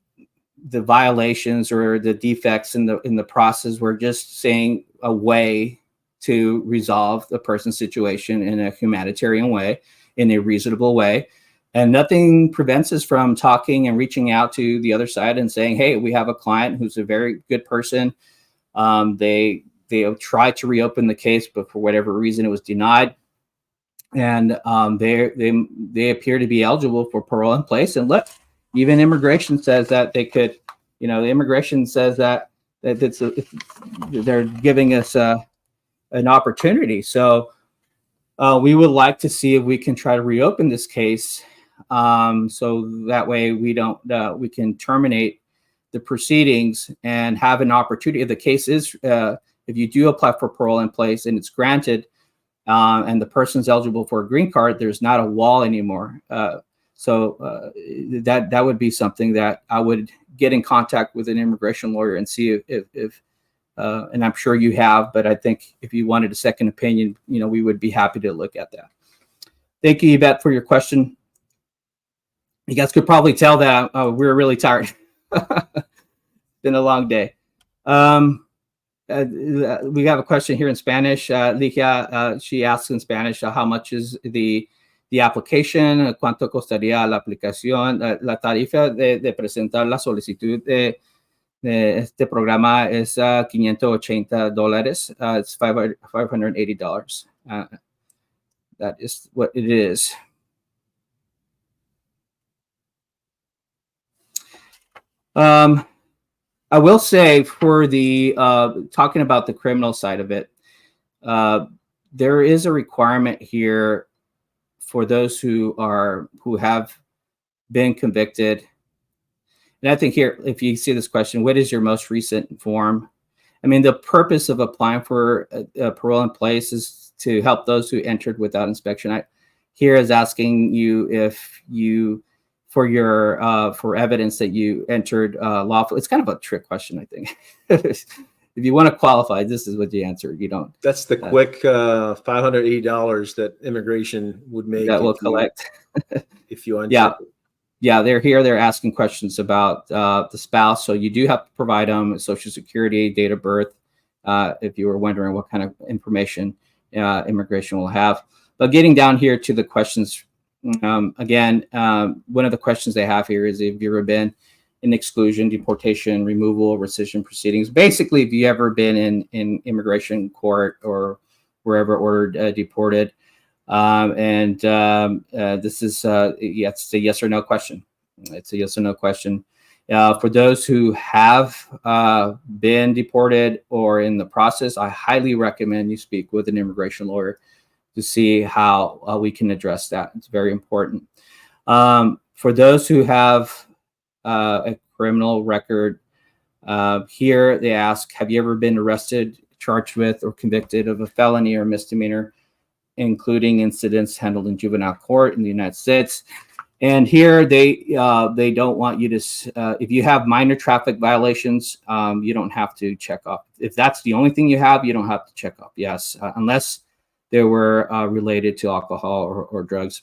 Speaker 1: violations or the defects in the process. We're just saying a way to resolve the person's situation in a humanitarian way, in a reasonable way. And nothing prevents us from talking and reaching out to the other side and saying, hey, we have a client who's a very good person. They tried to reopen the case, but for whatever reason, it was denied. And they appear to be eligible for parole in place. And look, even immigration says that they could, the immigration says that they're giving us an opportunity. So we would like to see if we can try to reopen this case, so that way we can terminate the proceedings and have an opportunity. If the case is, if you do apply for parole in place and it's granted, and the person's eligible for a green card, there's not a wall anymore. So that would be something that I would get in contact with an immigration lawyer and see if and I'm sure you have, but I think if you wanted a second opinion, we would be happy to look at that. Thank you, Yvette, for your question. You guys could probably tell that we're really tired. Been a long day. We have a question here in Spanish. Ligia, she asks in Spanish, how much is the application? ¿Cuánto costaría la aplicación? La tarifa de presentar la solicitud de este programa es $580. It's $580. That is what it is. I will say, for the talking about the criminal side of it, there is a requirement here for those who have been convicted. And I think here, if you see this question, what is your most recent form? I mean, the purpose of applying for a parole in place is to help those who entered without inspection. Here is asking you if you, for evidence that you entered lawful. It's kind of a trick question, I think. If you want to qualify, this is what you answer. You don't.
Speaker 2: That's the quick $580 that immigration would make.
Speaker 1: That will collect.
Speaker 2: If you
Speaker 1: uncheck it. Yeah, they're here. They're asking questions about the spouse. So you do have to provide them Social Security, date of birth, if you were wondering what kind of information immigration will have. But getting down here to the questions, again, one of the questions they have here is, if you've ever been in exclusion, deportation, removal, rescission proceedings. Basically, if you ever been in immigration court or wherever ordered deported. This is it's a yes or no question. It's a yes or no question. For those who have been deported or in the process, I highly recommend you speak with an immigration lawyer to see how we can address that. It's very important. For those who have a criminal record, here they ask, have you ever been arrested, charged with, or convicted of a felony or misdemeanor, including incidents handled in juvenile court in the United States? And here they don't want you to, if you have minor traffic violations, you don't have to check off. If that's the only thing you have, you don't have to check off yes, unless they were related to alcohol or drugs.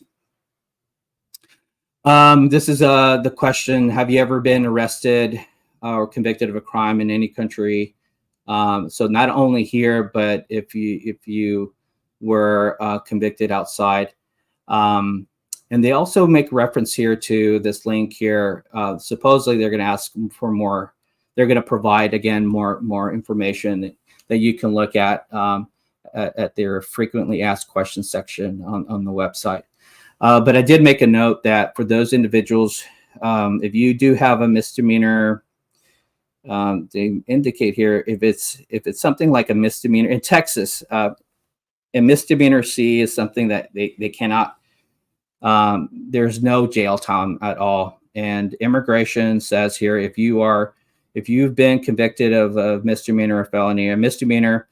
Speaker 1: This is the question, have you ever been arrested or convicted of a crime in any country? So not only here, but if you were convicted outside. And they also make reference here to this link here. Supposedly they're going to ask for more. They're going to provide, again, more information. that you can look at their frequently asked questions section on the website. But I did make a note that for those individuals, if you do have a misdemeanor, they indicate here if it's something like a misdemeanor in Texas, a misdemeanor C is something that they cannot. There's no jail time at all, and immigration says here if you've been convicted of a misdemeanor or felony, a misdemeanor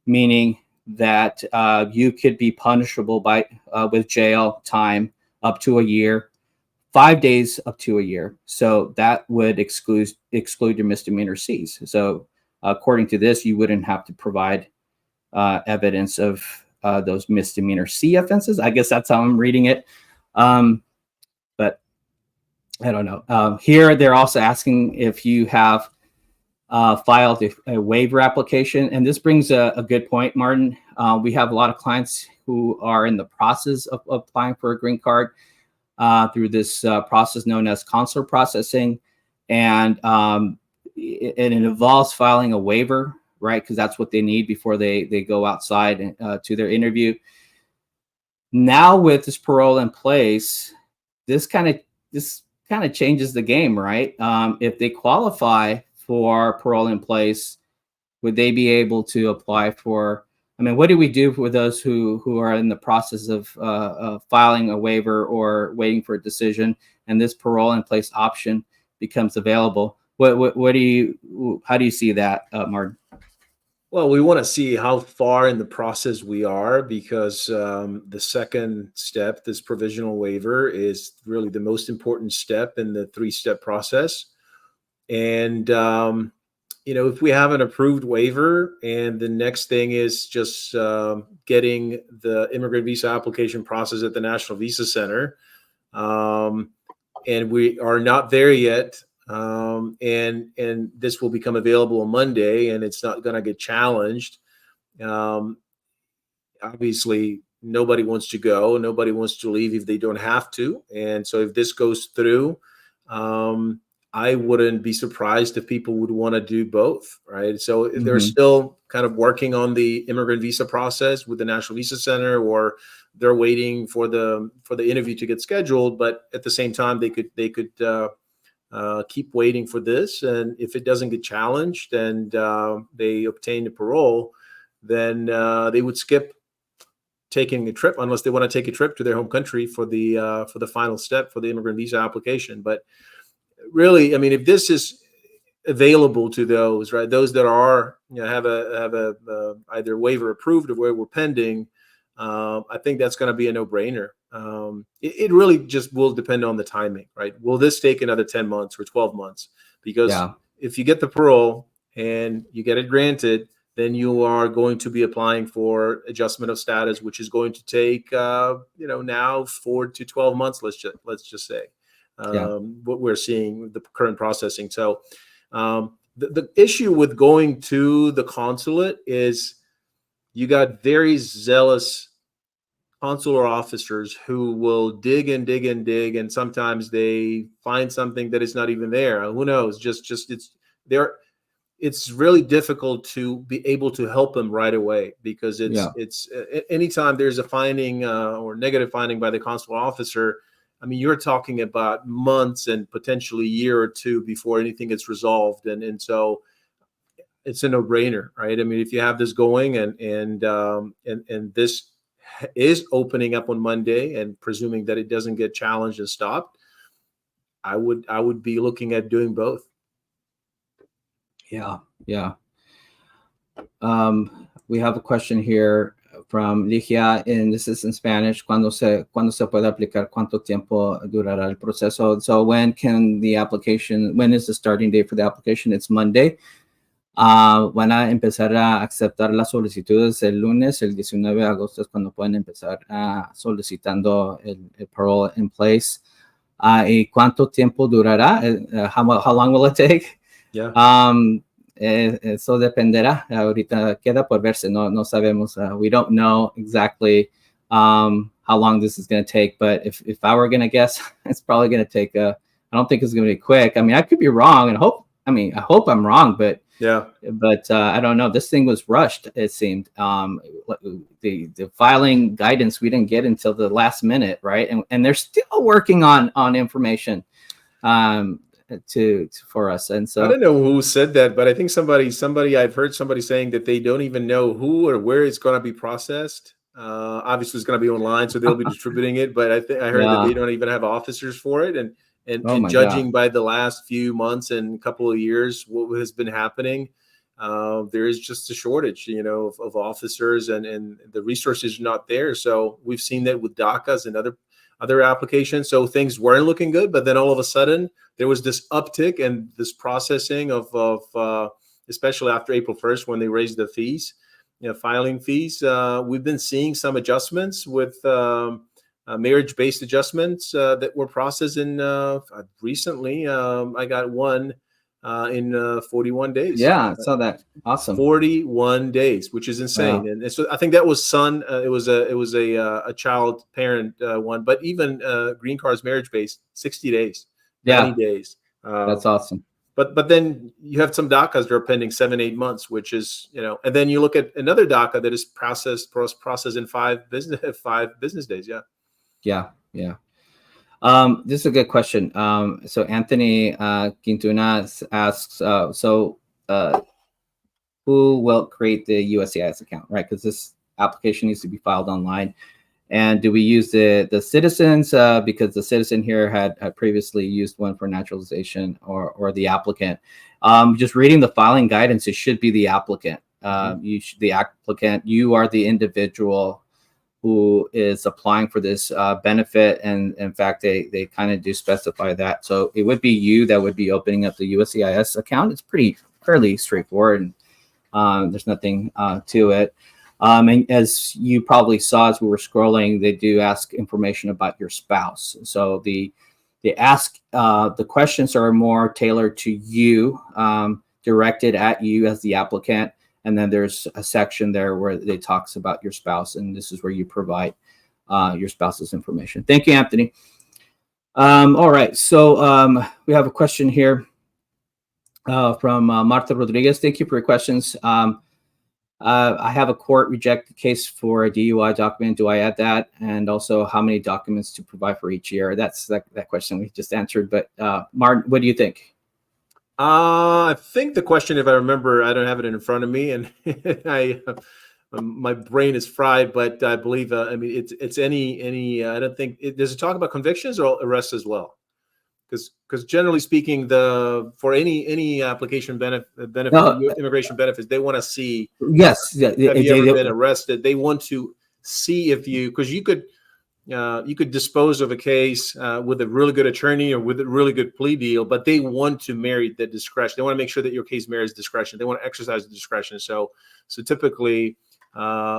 Speaker 1: meaning that you could be punishable by with jail time up to a year, 5 days up to a year. So that would exclude your misdemeanor Cs. So according to this, you wouldn't have to provide evidence of those misdemeanor C offenses. I guess that's how I'm reading it. But I don't know. Here, they're also asking if you have filed a waiver application. And this brings a good point, Martin. We have a lot of clients who are in the process of applying for a green card through this process known as consular processing. And it involves filing a waiver, right? Because that's what they need before they go outside to their interview. Now with this parole in place, this kind of changes the game, right? If they qualify for parole in place, would they be able to apply for? I mean, what do we do for those who are in the process of filing a waiver or waiting for a decision, and this parole in place option becomes available? How do you see that, Martin?
Speaker 2: Well, we want to see how far in the process we are, because the second step, this provisional waiver, is really the most important step in the 3-step process. And, if we have an approved waiver and the next thing is just getting the immigrant visa application process at the National Visa Center, and we are not there yet, and this will become available on Monday, and it's not going to get challenged. Obviously, nobody wants to go. Nobody wants to leave if they don't have to. And so if this goes through, I wouldn't be surprised if people would want to do both, right? So they're still kind of working on the immigrant visa process with the National Visa Center, or they're waiting for the interview to get scheduled. But at the same time, they could keep waiting for this. And if it doesn't get challenged and they obtain the parole, then they would skip taking a trip, unless they want to take a trip to their home country for the final step for the immigrant visa application. But really, I mean, if this is available to those, right, those that are, have a either waiver approved or waiver pending, I think that's going to be a no-brainer. It really just will depend on the timing, right? Will this take another 10 months or 12 months? Because if you get the parole and you get it granted, then you are going to be applying for adjustment of status, which is going to take, now 4 to 12 months. Let's just say. What we're seeing with the current processing. So the issue with going to the consulate is you got very zealous consular officers who will dig and dig and dig, and sometimes they find something that is not even there. Who knows? It's really difficult to be able to help them right away, because it's anytime there's a finding or negative finding by the consular officer, I mean, you're talking about months and potentially a year or two before anything gets resolved. And so it's a no-brainer, right? I mean, if you have this going and this is opening up on Monday, and presuming that it doesn't get challenged and stopped, I would be looking at doing both.
Speaker 1: Yeah. We have a question here from Ligia, and this is in Spanish. ¿Cuándo se puede aplicar? ¿Cuánto tiempo durará el proceso? So when is the starting date for the application? It's Monday. Van a empezar a aceptar las solicitudes el lunes, el 19 de agosto es cuando pueden empezar solicitando el parole in place. ¿Y cuánto tiempo durará? How long will it take?
Speaker 2: Yeah.
Speaker 1: Eso dependerá. Ahorita queda por verse. No sabemos. We don't know exactly how long this is going to take. But if I were going to guess, it's probably going to take I don't think it's going to be quick. I mean, I could be wrong, and I hope I'm wrong. But
Speaker 2: Yeah.
Speaker 1: But I don't know. This thing was rushed. It seemed the filing guidance we didn't get until the last minute, right? And they're still working on information to for us. And
Speaker 2: I
Speaker 1: so
Speaker 2: don't know who said that, but I think somebody I've heard somebody saying that they don't even know who or where it's going to be processed. Obviously, it's going to be online, so they'll be distributing it. But I heard that
Speaker 1: yeah.
Speaker 2: they don't even have officers for it, and
Speaker 1: Oh my God.
Speaker 2: judging by the last few months and couple of years, what has been happening, there is just a shortage, of officers, and the resources are not there. So we've seen that with DACAs and other applications. So things weren't looking good, but then all of a sudden there was this uptick and this processing of especially after April 1st when they raised the fees, filing fees. We've been seeing some adjustments with marriage-based adjustments that were processed in recently. I got one in 41 days.
Speaker 1: Yeah, I saw that. Awesome.
Speaker 2: 41 days, which is insane.
Speaker 1: Wow.
Speaker 2: And so I think that was it was a child parent one, but even green cards marriage based 60 days, 90 days.
Speaker 1: That's awesome.
Speaker 2: But then you have some DACAs that are pending 7-8 months, which is, and then you look at another DACA that is processed in 5 business days.
Speaker 1: Yeah. This is a good question. So Anthony Quintuna asks, who will create the USCIS account, right? Because this application needs to be filed online. And do we use the citizens because the citizen here had previously used one for naturalization, or the applicant? Just reading the filing guidance, it should be the applicant. The applicant, you are the individual who is applying for this benefit, and in fact, they kind of do specify that. So it would be you that would be opening up the USCIS account. It's fairly straightforward, and there's nothing to it. And as you probably saw as we were scrolling, they do ask information about your spouse. So they ask the questions are more tailored to you, directed at you as the applicant. And then there's a section there where they talks about your spouse, and this is where you provide your spouse's information. Thank you, Anthony. All right, so we have a question here from Marta Rodriguez. Thank you for your questions. I have a court reject the case for a DUI document. Do I add that? And also, how many documents to provide for each year? That's that question we just answered. But Martin, what do you think?
Speaker 2: I think the question, if I remember, I don't have it in front of me, and my brain is fried. But I believe, it's any. I don't think does it talk about convictions or arrests as well? Because generally speaking, for any application immigration benefits, they want to see.
Speaker 1: Yes.
Speaker 2: Have you ever been arrested? They want to see because you could dispose of a case with a really good attorney or with a really good plea deal, but they want to marry the discretion. They want to make sure that your case marries discretion. They want to exercise the discretion. So typically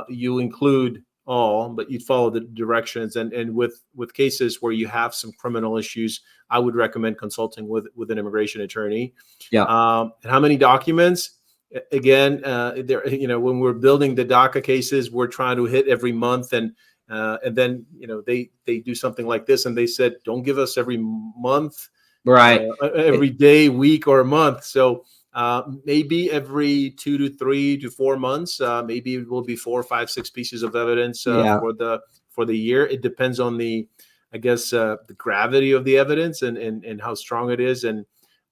Speaker 2: you include all, but you'd follow the directions. And with cases where you have some criminal issues, I would recommend consulting with an immigration attorney.
Speaker 1: Yeah.
Speaker 2: And how many documents? Again, when we're building the DACA cases, we're trying to hit every month, and then they do something like this, and they said, don't give us every month,
Speaker 1: right?
Speaker 2: Every day, week, or a month. So maybe every 2 to 3 to 4 months, maybe it will be 4, 5, 6 pieces of evidence for the year. It depends on the gravity of the evidence and how strong it is. And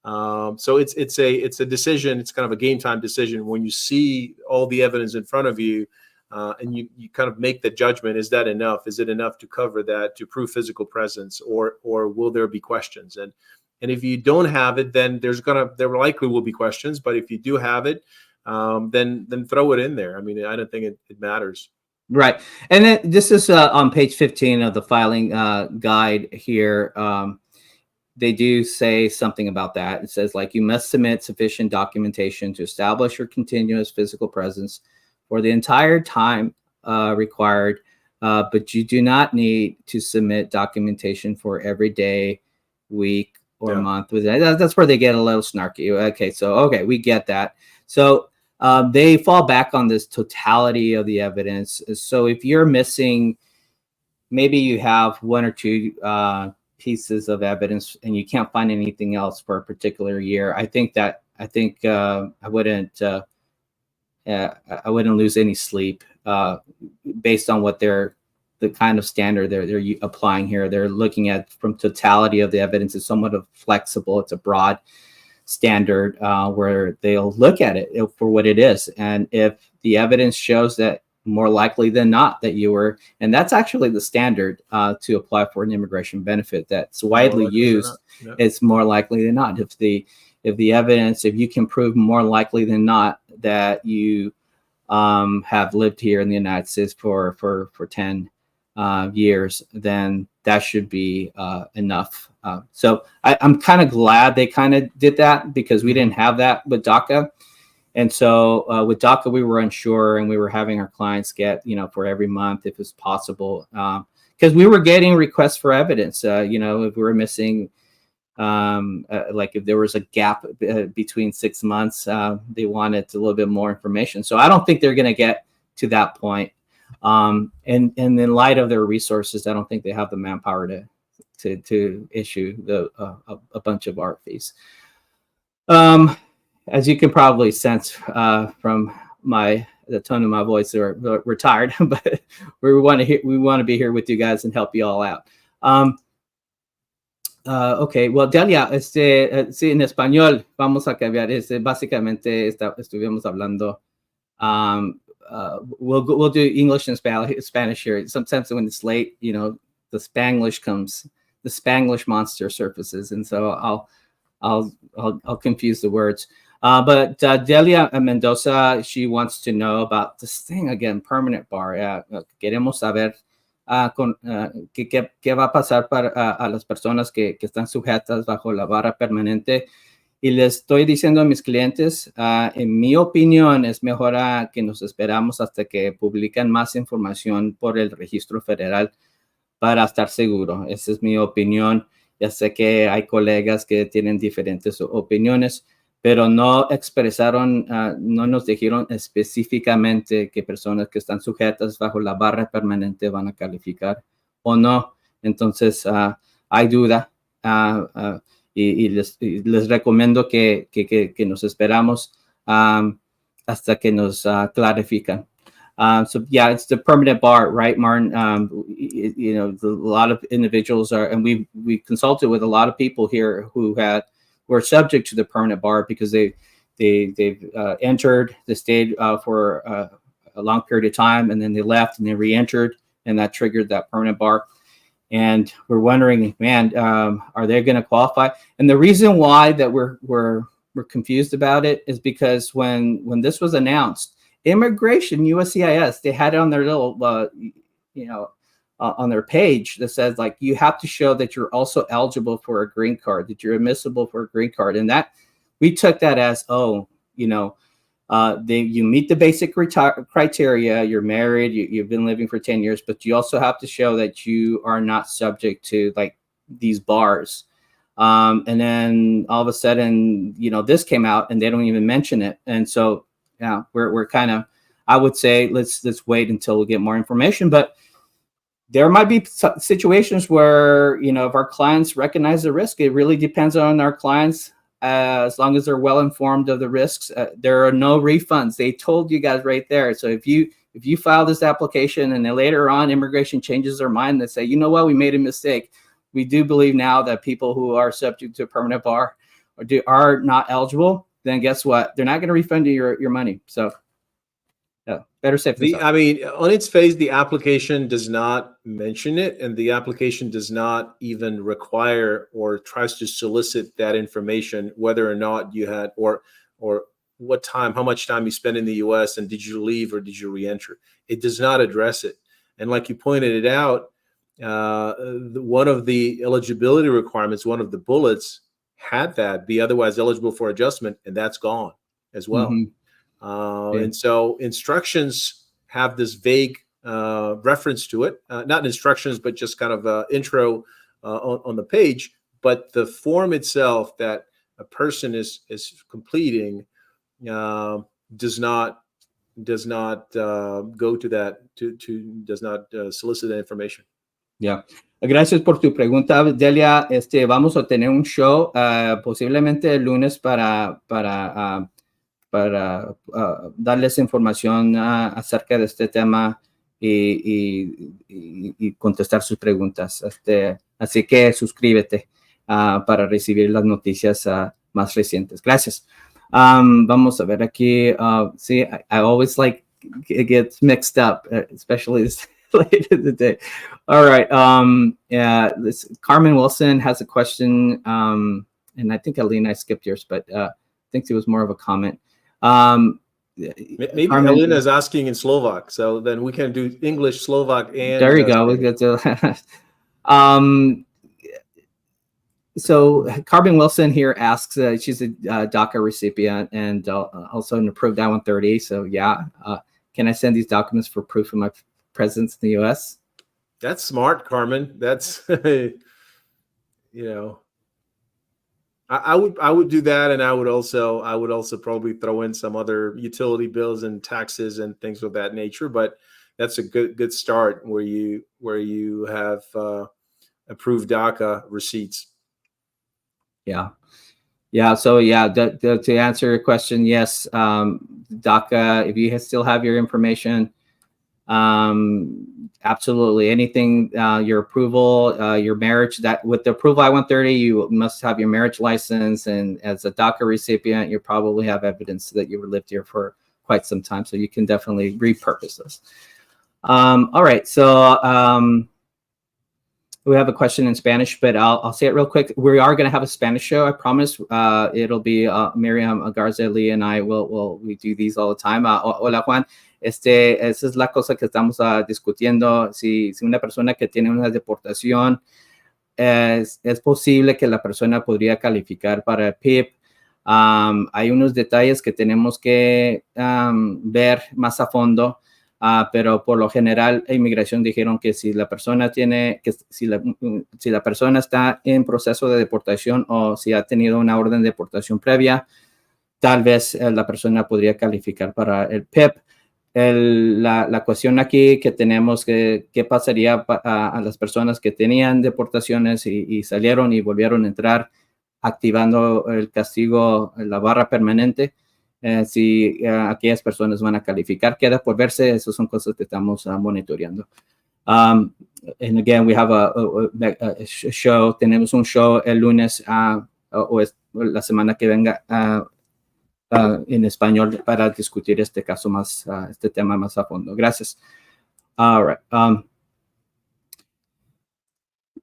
Speaker 2: so it's a decision. It's kind of a game time decision when you see all the evidence in front of you. And you kind of make the judgment: is that enough? Is it enough to cover that, to prove physical presence, or will there be questions? And if you don't have it, then there likely will be questions. But if you do have it, then throw it in there. I don't think it matters.
Speaker 1: Right. And then this is on page 15 of the filing guide here. They do say something about that. It says, you must submit sufficient documentation to establish your continuous physical presence for the entire time required, but you do not need to submit documentation for every day, week, or month. That's where they get a little snarky. Okay, we get that. So they fall back on this totality of the evidence. So if you're missing, maybe you have 1 or 2 pieces of evidence and you can't find anything else for a particular year, I think that I think I wouldn't lose any sleep based on what the kind of standard they're applying here. They're looking at from totality of the evidence. It's somewhat of flexible. It's a broad standard where they'll look at it for what it is. And if the evidence shows that more likely than not that you were, and that's actually the standard to apply for an immigration benefit that's widely used, it's more likely than not. If the evidence, if you can prove more likely than not that you have lived here in the United States for 10 years, then that should be enough. So I'm kind of glad they kind of did that, because we didn't have that with DACA. And so with DACA, we were unsure, and we were having our clients get, for every month, if it's possible, because we were getting requests for evidence, if we were missing, like if there was a gap between 6 months, they wanted a little bit more information. So I don't think they're going to get to that point. And in light of their resources, I don't think they have the manpower to issue a bunch of art fees. As you can probably sense from the tone of my voice, we're tired, but we want to be here with you guys and help you all out. Okay, well, Delia, sí, en español vamos a cambiar. Básicamente estuvimos hablando. We'll do English and Spanish here. Sometimes when it's late, the Spanglish monster surfaces, and so I'll confuse the words. But Delia Mendoza, she wants to know about this thing again, permanent bar. Queremos saber qué va a pasar a las personas que están sujetas bajo la barra permanente. Y les estoy diciendo a mis clientes, en mi opinión, es mejor que nos esperamos hasta que publican más información por el registro federal para estar seguro. Esa es mi opinión. Ya sé que hay colegas que tienen diferentes opiniones, pero no expresaron, no nos dijeron específicamente qué personas que están sujetas bajo la barra permanente van a calificar o no. Entonces, hay duda. Y les recomiendo que nos esperamos hasta que nos clarifican. So yeah, it's the permanent bar, right, Martin? A lot of individuals are, and we consulted with a lot of people here who were subject to the permanent bar because they've entered the state for a long period of time, and then they left and they re-entered, and that triggered that permanent bar. And we're wondering, man, are they going to qualify? And the reason why that we're confused about it is because when this was announced, Immigration, USCIS, they had it on their little, on their page that says, like, you have to show that you're also eligible for a green card, that you're admissible for a green card. And that we took that as, you meet the basic criteria, you're married, you've been living for 10 years, but you also have to show that you are not subject to like these bars. And then all of a sudden, this came out and they don't even mention it. And so, yeah, we're kind of, I would say, let's wait until we get more information. But there might be situations where, if our clients recognize the risk, it really depends on our clients. As long as they're well informed of the risks, there are no refunds. They told you guys right there. So if you file this application and then later on immigration changes their mind, they say, you know what, we made a mistake. We do believe now that people who are subject to a permanent bar are not eligible. Then guess what? They're not going to refund you your money. So better safe than sorry.
Speaker 2: I mean, on its face, the application does not mention it, and the application does not even require or tries to solicit that information, whether or not you had or what time, how much time you spent in the U.S. and did you leave or did you re-enter? It does not address it. And like you pointed it out, one of the eligibility requirements, one of the bullets had that be otherwise eligible for adjustment, and that's gone as well.
Speaker 1: Mm-hmm.
Speaker 2: And so instructions have this vague reference to it, not instructions, but just kind of intro on the page. But the form itself that a person is completing does not go to that, does not solicit that information.
Speaker 1: Ya. Gracias por tu pregunta, Delia. Vamos a tener un show posiblemente el lunes para darles información acerca de este tema y contestar sus preguntas. Así que suscríbete para recibir las noticias más recientes. Gracias. Vamos a ver aquí. See, I always like it gets mixed up, especially this late in the day. All right. Yeah, Carmen Wilson has a question, and I think Alina, I skipped yours, but I think it was more of a comment.
Speaker 2: Maybe
Speaker 1: Carmen,
Speaker 2: Elena is asking in Slovak, so then we can do English, Slovak, and
Speaker 1: there you go. We get to, so Carmen Wilson here asks, she's a DACA recipient and also an approved I-130. So yeah, can I send these documents for proof of my presence in the U.S.?
Speaker 2: That's smart, Carmen. That's you know, I would do that, and I would also probably throw in some other utility bills and taxes and things of that nature. But that's a good start where you have approved DACA receipts.
Speaker 1: Yeah. Yeah. So yeah, to answer your question, yes, DACA, if you still have your information, absolutely anything, your approval, your marriage, that with the approval I-130, you must have your marriage license. And as a DACA recipient, you probably have evidence that you lived here for quite some time. So you can definitely repurpose this. All right. So, we have a question in Spanish, but I'll say it real quick. We are going to have a Spanish show. I promise. It'll be Miriam Garza Lee and I we do these all the time. Hola Juan. Esa es la cosa que estamos discutiendo. Si una persona que tiene una deportación es posible que la persona podría calificar para el PIP. Hay unos detalles que tenemos que ver más a fondo. Pero por lo general, inmigración dijeron que si la persona si la persona está en proceso de deportación o si ha tenido una orden de deportación previa, tal vez la persona podría calificar para el PIP. La cuestión aquí que tenemos qué pasaría a las personas que tenían deportaciones y salieron y volvieron a entrar activando el castigo, la barra permanente. Si aquellas personas van a calificar, queda por verse. Esas son cosas que estamos monitoreando. And again, we have a show. Tenemos un show el lunes o la semana que venga en español para discutir este caso más, este tema más a fondo. Gracias. All right.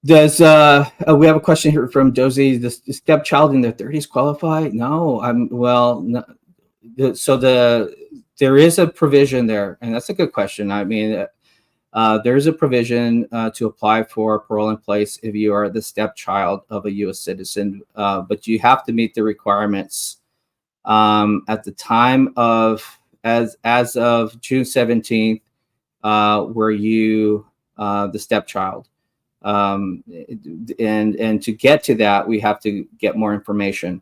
Speaker 1: Does we have a question here from Josie? Does the stepchild in their 30s qualify? No. Well. No. There is a provision there, and that's a good question. I mean, there is a provision to apply for parole in place if you are the stepchild of a U.S. citizen, but you have to meet the requirements at the time of as of June 17th, were you the stepchild, and to get to that, we have to get more information.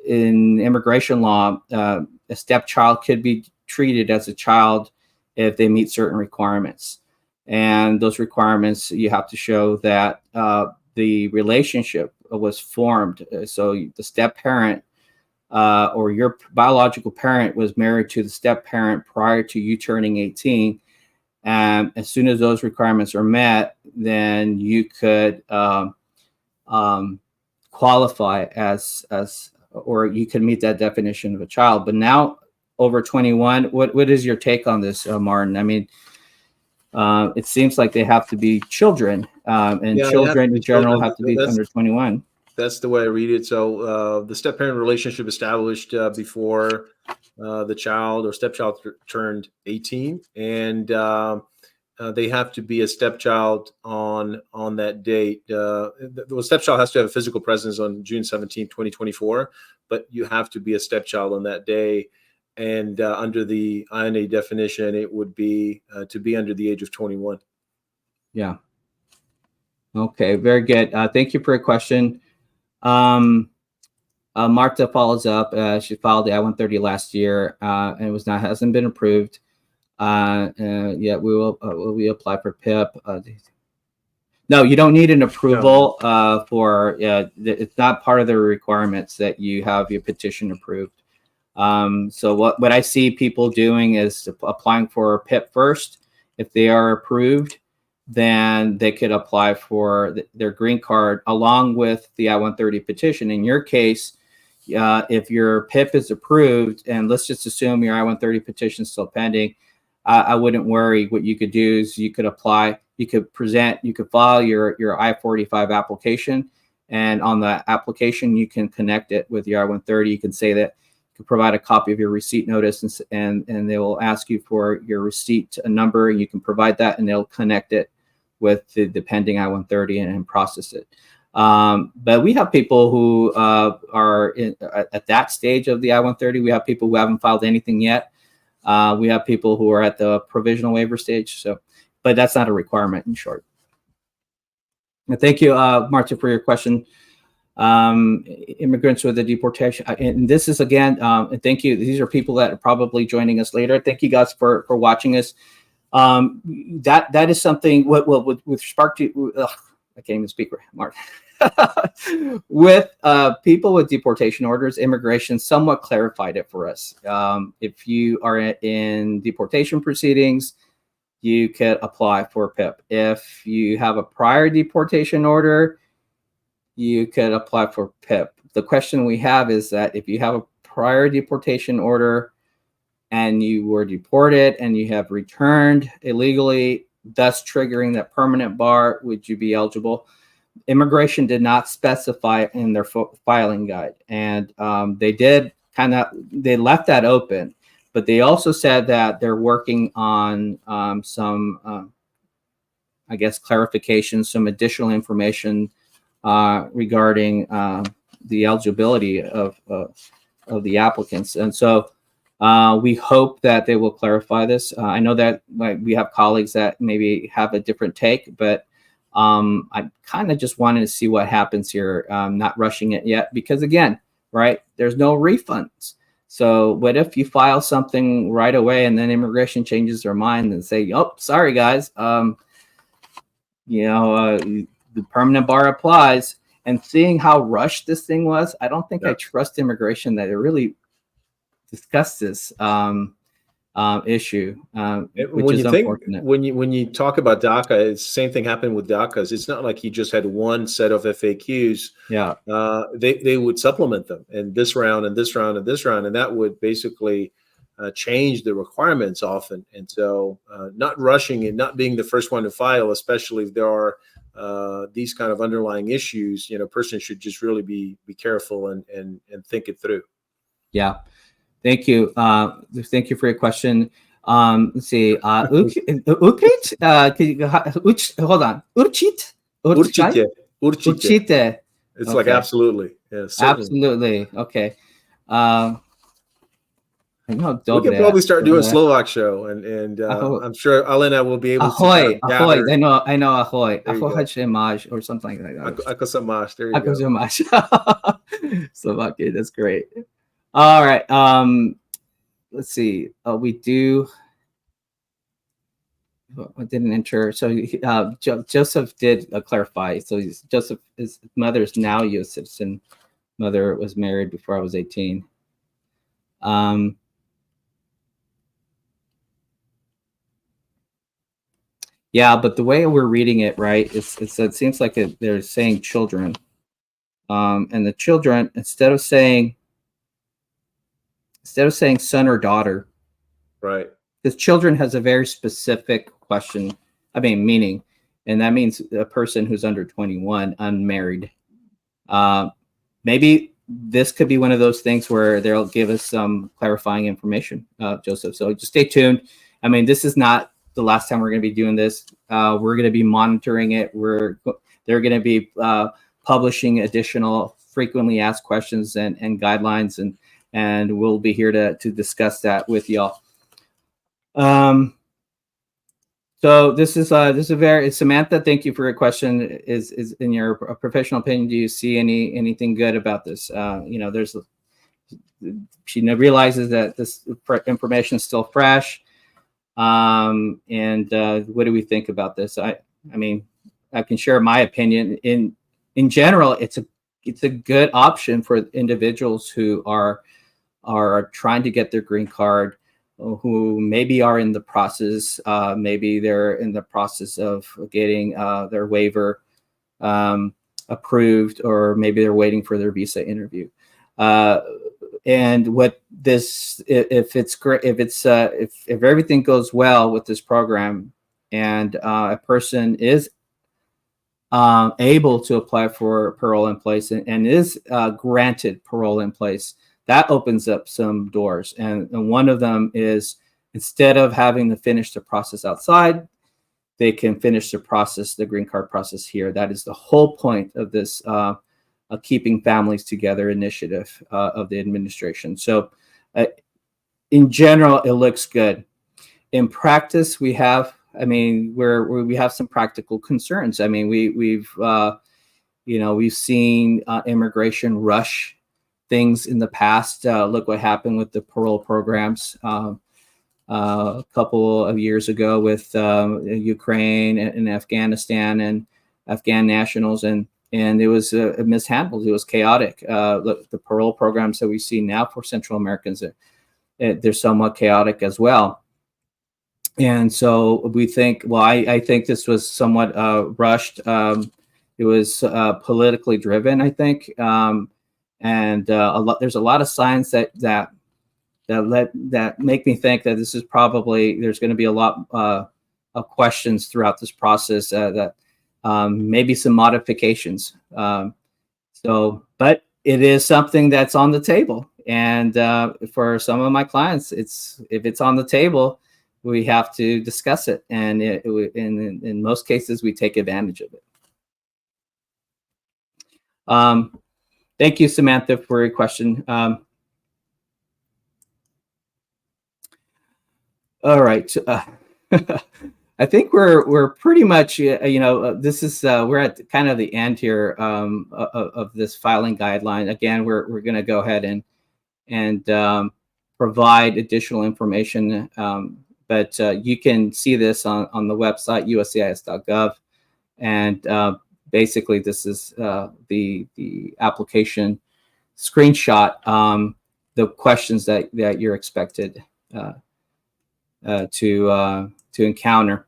Speaker 1: In immigration law, a stepchild could be treated as a child if they meet certain requirements. And those requirements, you have to show that the relationship was formed. So the step parent or your biological parent was married to the step parent prior to you turning 18. And as soon as those requirements are met, then you could qualify as or you can meet that definition of a child. But now over 21, what is your take on this, Martin? I mean, it seems like they have to be children, and children in general have to be under 21.
Speaker 2: That's the way I read it. So the step-parent relationship established before the child or stepchild turned 18, and they have to be a stepchild on that date. The stepchild has to have a physical presence on June 17, 2024, but you have to be a stepchild on that day. And under the INA definition, it would be to be under the age of 21.
Speaker 1: Yeah. Okay, very good. Thank you for your question. Marta follows up. She filed the I-130 last year, and hasn't been approved. Yeah, will we apply for PIP? No, you don't need an approval for. It's not part of the requirements that you have your petition approved. So what I see people doing is applying for PIP first. If they are approved, then they could apply for their green card along with the I-130 petition. In your case, if your PIP is approved, and let's just assume your I-130 petition is still pending, I wouldn't worry. What you could do is you could apply, you could file your I-45 application, and on the application you can connect it with your I-130. You can say that you can provide a copy of your receipt notice, and they will ask you for your receipt number, and you can provide that, and they'll connect it with the pending I-130 and process it. But we have people who are at that stage of the I-130. We have people who haven't filed anything yet. We have people who are at the provisional waiver stage. So, but that's not a requirement, in short. And thank you, Marta, for your question. Immigrants with the deportation, and this is again, and thank you. These are people that are probably joining us later. Thank you guys for watching us. That is something. With Spark to, I can't even speak, Mark. With people with deportation orders, immigration somewhat clarified it for us. If you are in deportation proceedings, you could apply for PIP. If you have a prior deportation order, you could apply for PIP. The question we have is that if you have a prior deportation order and you were deported and you have returned illegally, thus triggering that permanent bar, would you be eligible? Immigration did not specify in their filing guide, and they left that open, but they also said that they're working on some, I guess, clarification, some additional information regarding the eligibility of the applicants, and so we hope that they will clarify this. I know that we have colleagues that maybe have a different take, but I kind of just wanted to see what happens here, not rushing it yet, because again, right, there's no refunds. So what if you file something right away and then immigration changes their mind and say, oh, sorry guys, the permanent bar applies. And seeing how rushed this thing was, I don't think I trust immigration that it really discussed this issue, which is unfortunate.
Speaker 2: When you talk about DACA, it's the same thing happened with DACAs. It's not like you just had one set of FAQs.
Speaker 1: Yeah,
Speaker 2: they would supplement them, and this round, and this round, and this round, and that would basically change the requirements often. And so, not rushing and not being the first one to file, especially if there are these kind of underlying issues, a person should just really be careful and think it through.
Speaker 1: Yeah. Thank you. Thank you for your question. Let's see. Urchit? Hold on. Urchit? Urchite.
Speaker 2: It's okay. Like absolutely. Yes. Yeah,
Speaker 1: absolutely. Okay.
Speaker 2: We can probably start doing Slovak show, and I'm sure Alena will be able to.
Speaker 1: Ahoy. I know. Ahoy. Ahoy máš or something like that.
Speaker 2: Ako sa máš. There you
Speaker 1: go. Ako sa máš. Slovakia. That's great. All right. Let's see. We do. I didn't enter. So Joseph did clarify. So Joseph, his mother is now a U.S. citizen. Mother was married before I was 18. Yeah, but the way we're reading it, right, it seems like they're saying children, and the children, instead of saying son or daughter,
Speaker 2: right?
Speaker 1: Because children has a very specific meaning, and that means a person who's under 21, unmarried. Maybe this could be one of those things where they'll give us some clarifying information, Joseph. So just stay tuned. I mean, this is not the last time we're going to be doing this. We're going to be monitoring it. They're going to be publishing additional frequently asked questions and guidelines, and we'll be here to discuss that with y'all. So this is Samantha. Thank you for your question. Is in your professional opinion, do you see anything good about this? She realizes that this information is still fresh. And what do we think about this? I mean, I can share my opinion. In general, it's a good option for individuals who are trying to get their green card, who maybe are in the process, maybe they're in the process of getting their waiver approved, or maybe they're waiting for their visa interview. And what this, if it's great, if everything goes well with this program, and a person is able to apply for parole in place, and is granted parole in place, that opens up some doors. And one of them is, instead of having to finish the process outside, they can finish the green card process here. That is the whole point of this Keeping Families Together initiative of the administration. So in general, it looks good. In practice, we have, I mean, we have some practical concerns. I mean, we've seen immigration rush things in the past. Look what happened with the parole programs a couple of years ago with Ukraine and Afghanistan and Afghan nationals, and it was mishandled. It was chaotic. The parole programs that we see now for Central Americans, they're somewhat chaotic as well. And so we think, well, I think this was somewhat rushed. It was politically driven, I think. And there's a lot of signs that make me think that this is probably, there's going to be a lot of questions throughout this process, that maybe some modifications. But it is something that's on the table. And for some of my clients, if it's on the table, we have to discuss it. And in most cases, we take advantage of it. Thank you, Samantha, for your question. All right. I think we're pretty much, this is, we're at kind of the end here of this filing guideline. Again, we're going to go ahead and provide additional information, but you can see this on the website, uscis.gov. And basically, this is the application screenshot, the questions that you're expected to encounter.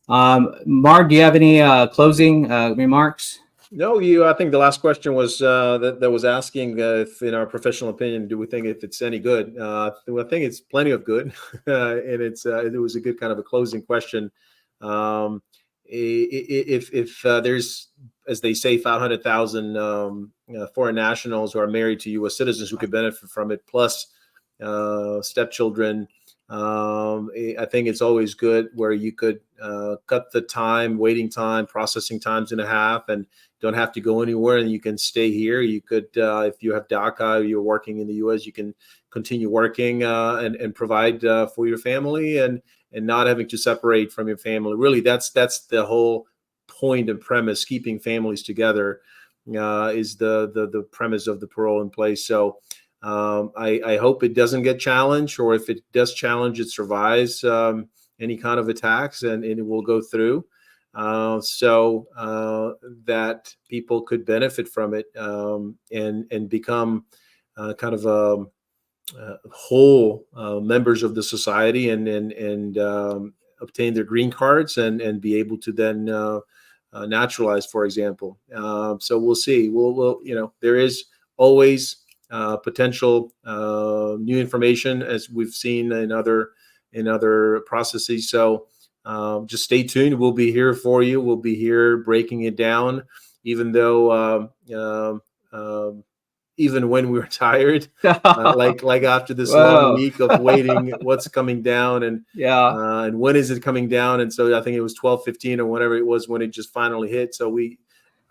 Speaker 1: Mark, do you have any closing remarks?
Speaker 2: No, I think the last question was that was asking if, in our professional opinion, do we think if it's any good? Well, I think it's plenty of good, and it was a good kind of a closing question. If there's, as they say, 500,000 foreign nationals who are married to U.S. citizens who could benefit from it, plus stepchildren, I think it's always good where you could cut the waiting time, processing times in half, and don't have to go anywhere, and you can stay here. You could, if you have DACA, you're working in the U.S., you can continue working and provide for your family, and not having to separate from your family. Really, that's the whole point and premise. Keeping families together is the premise of the parole in place. So I hope it doesn't get challenged, or if it does challenge, it survives any kind of attacks, and it will go through, so that people could benefit from it, and become kind of whole members of the society, and obtain their green cards, and be able to then naturalize, for example. So we'll see. We'll there is always potential new information, as we've seen in other processes. So just stay tuned. We'll be here for you. We'll be here breaking it down, even though even when we were tired, like after this long week of waiting, what's coming down, and and when is it coming down? And so I think it was 12:15 or whatever it was when it just finally hit. So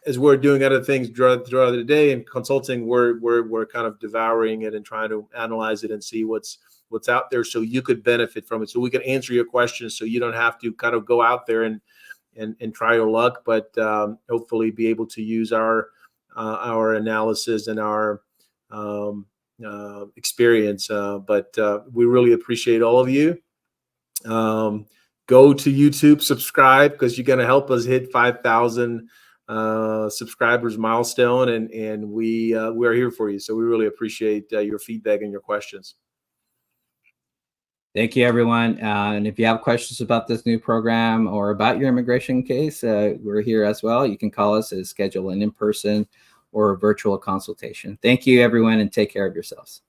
Speaker 2: as we're doing other things throughout the day and consulting, we're kind of devouring it and trying to analyze it and see what's out there, so you could benefit from it, so we can answer your questions, so you don't have to kind of go out there and try your luck, but hopefully be able to use our analysis and our experience. But we really appreciate all of you. Go to YouTube, subscribe, because you're going to help us hit 5,000 subscribers milestone, and we are here for you. So we really appreciate your feedback and your questions.
Speaker 1: Thank you, everyone. And if you have questions about this new program or about your immigration case, we're here as well. You can call us and schedule an in-person or a virtual consultation. Thank you, everyone, and take care of yourselves.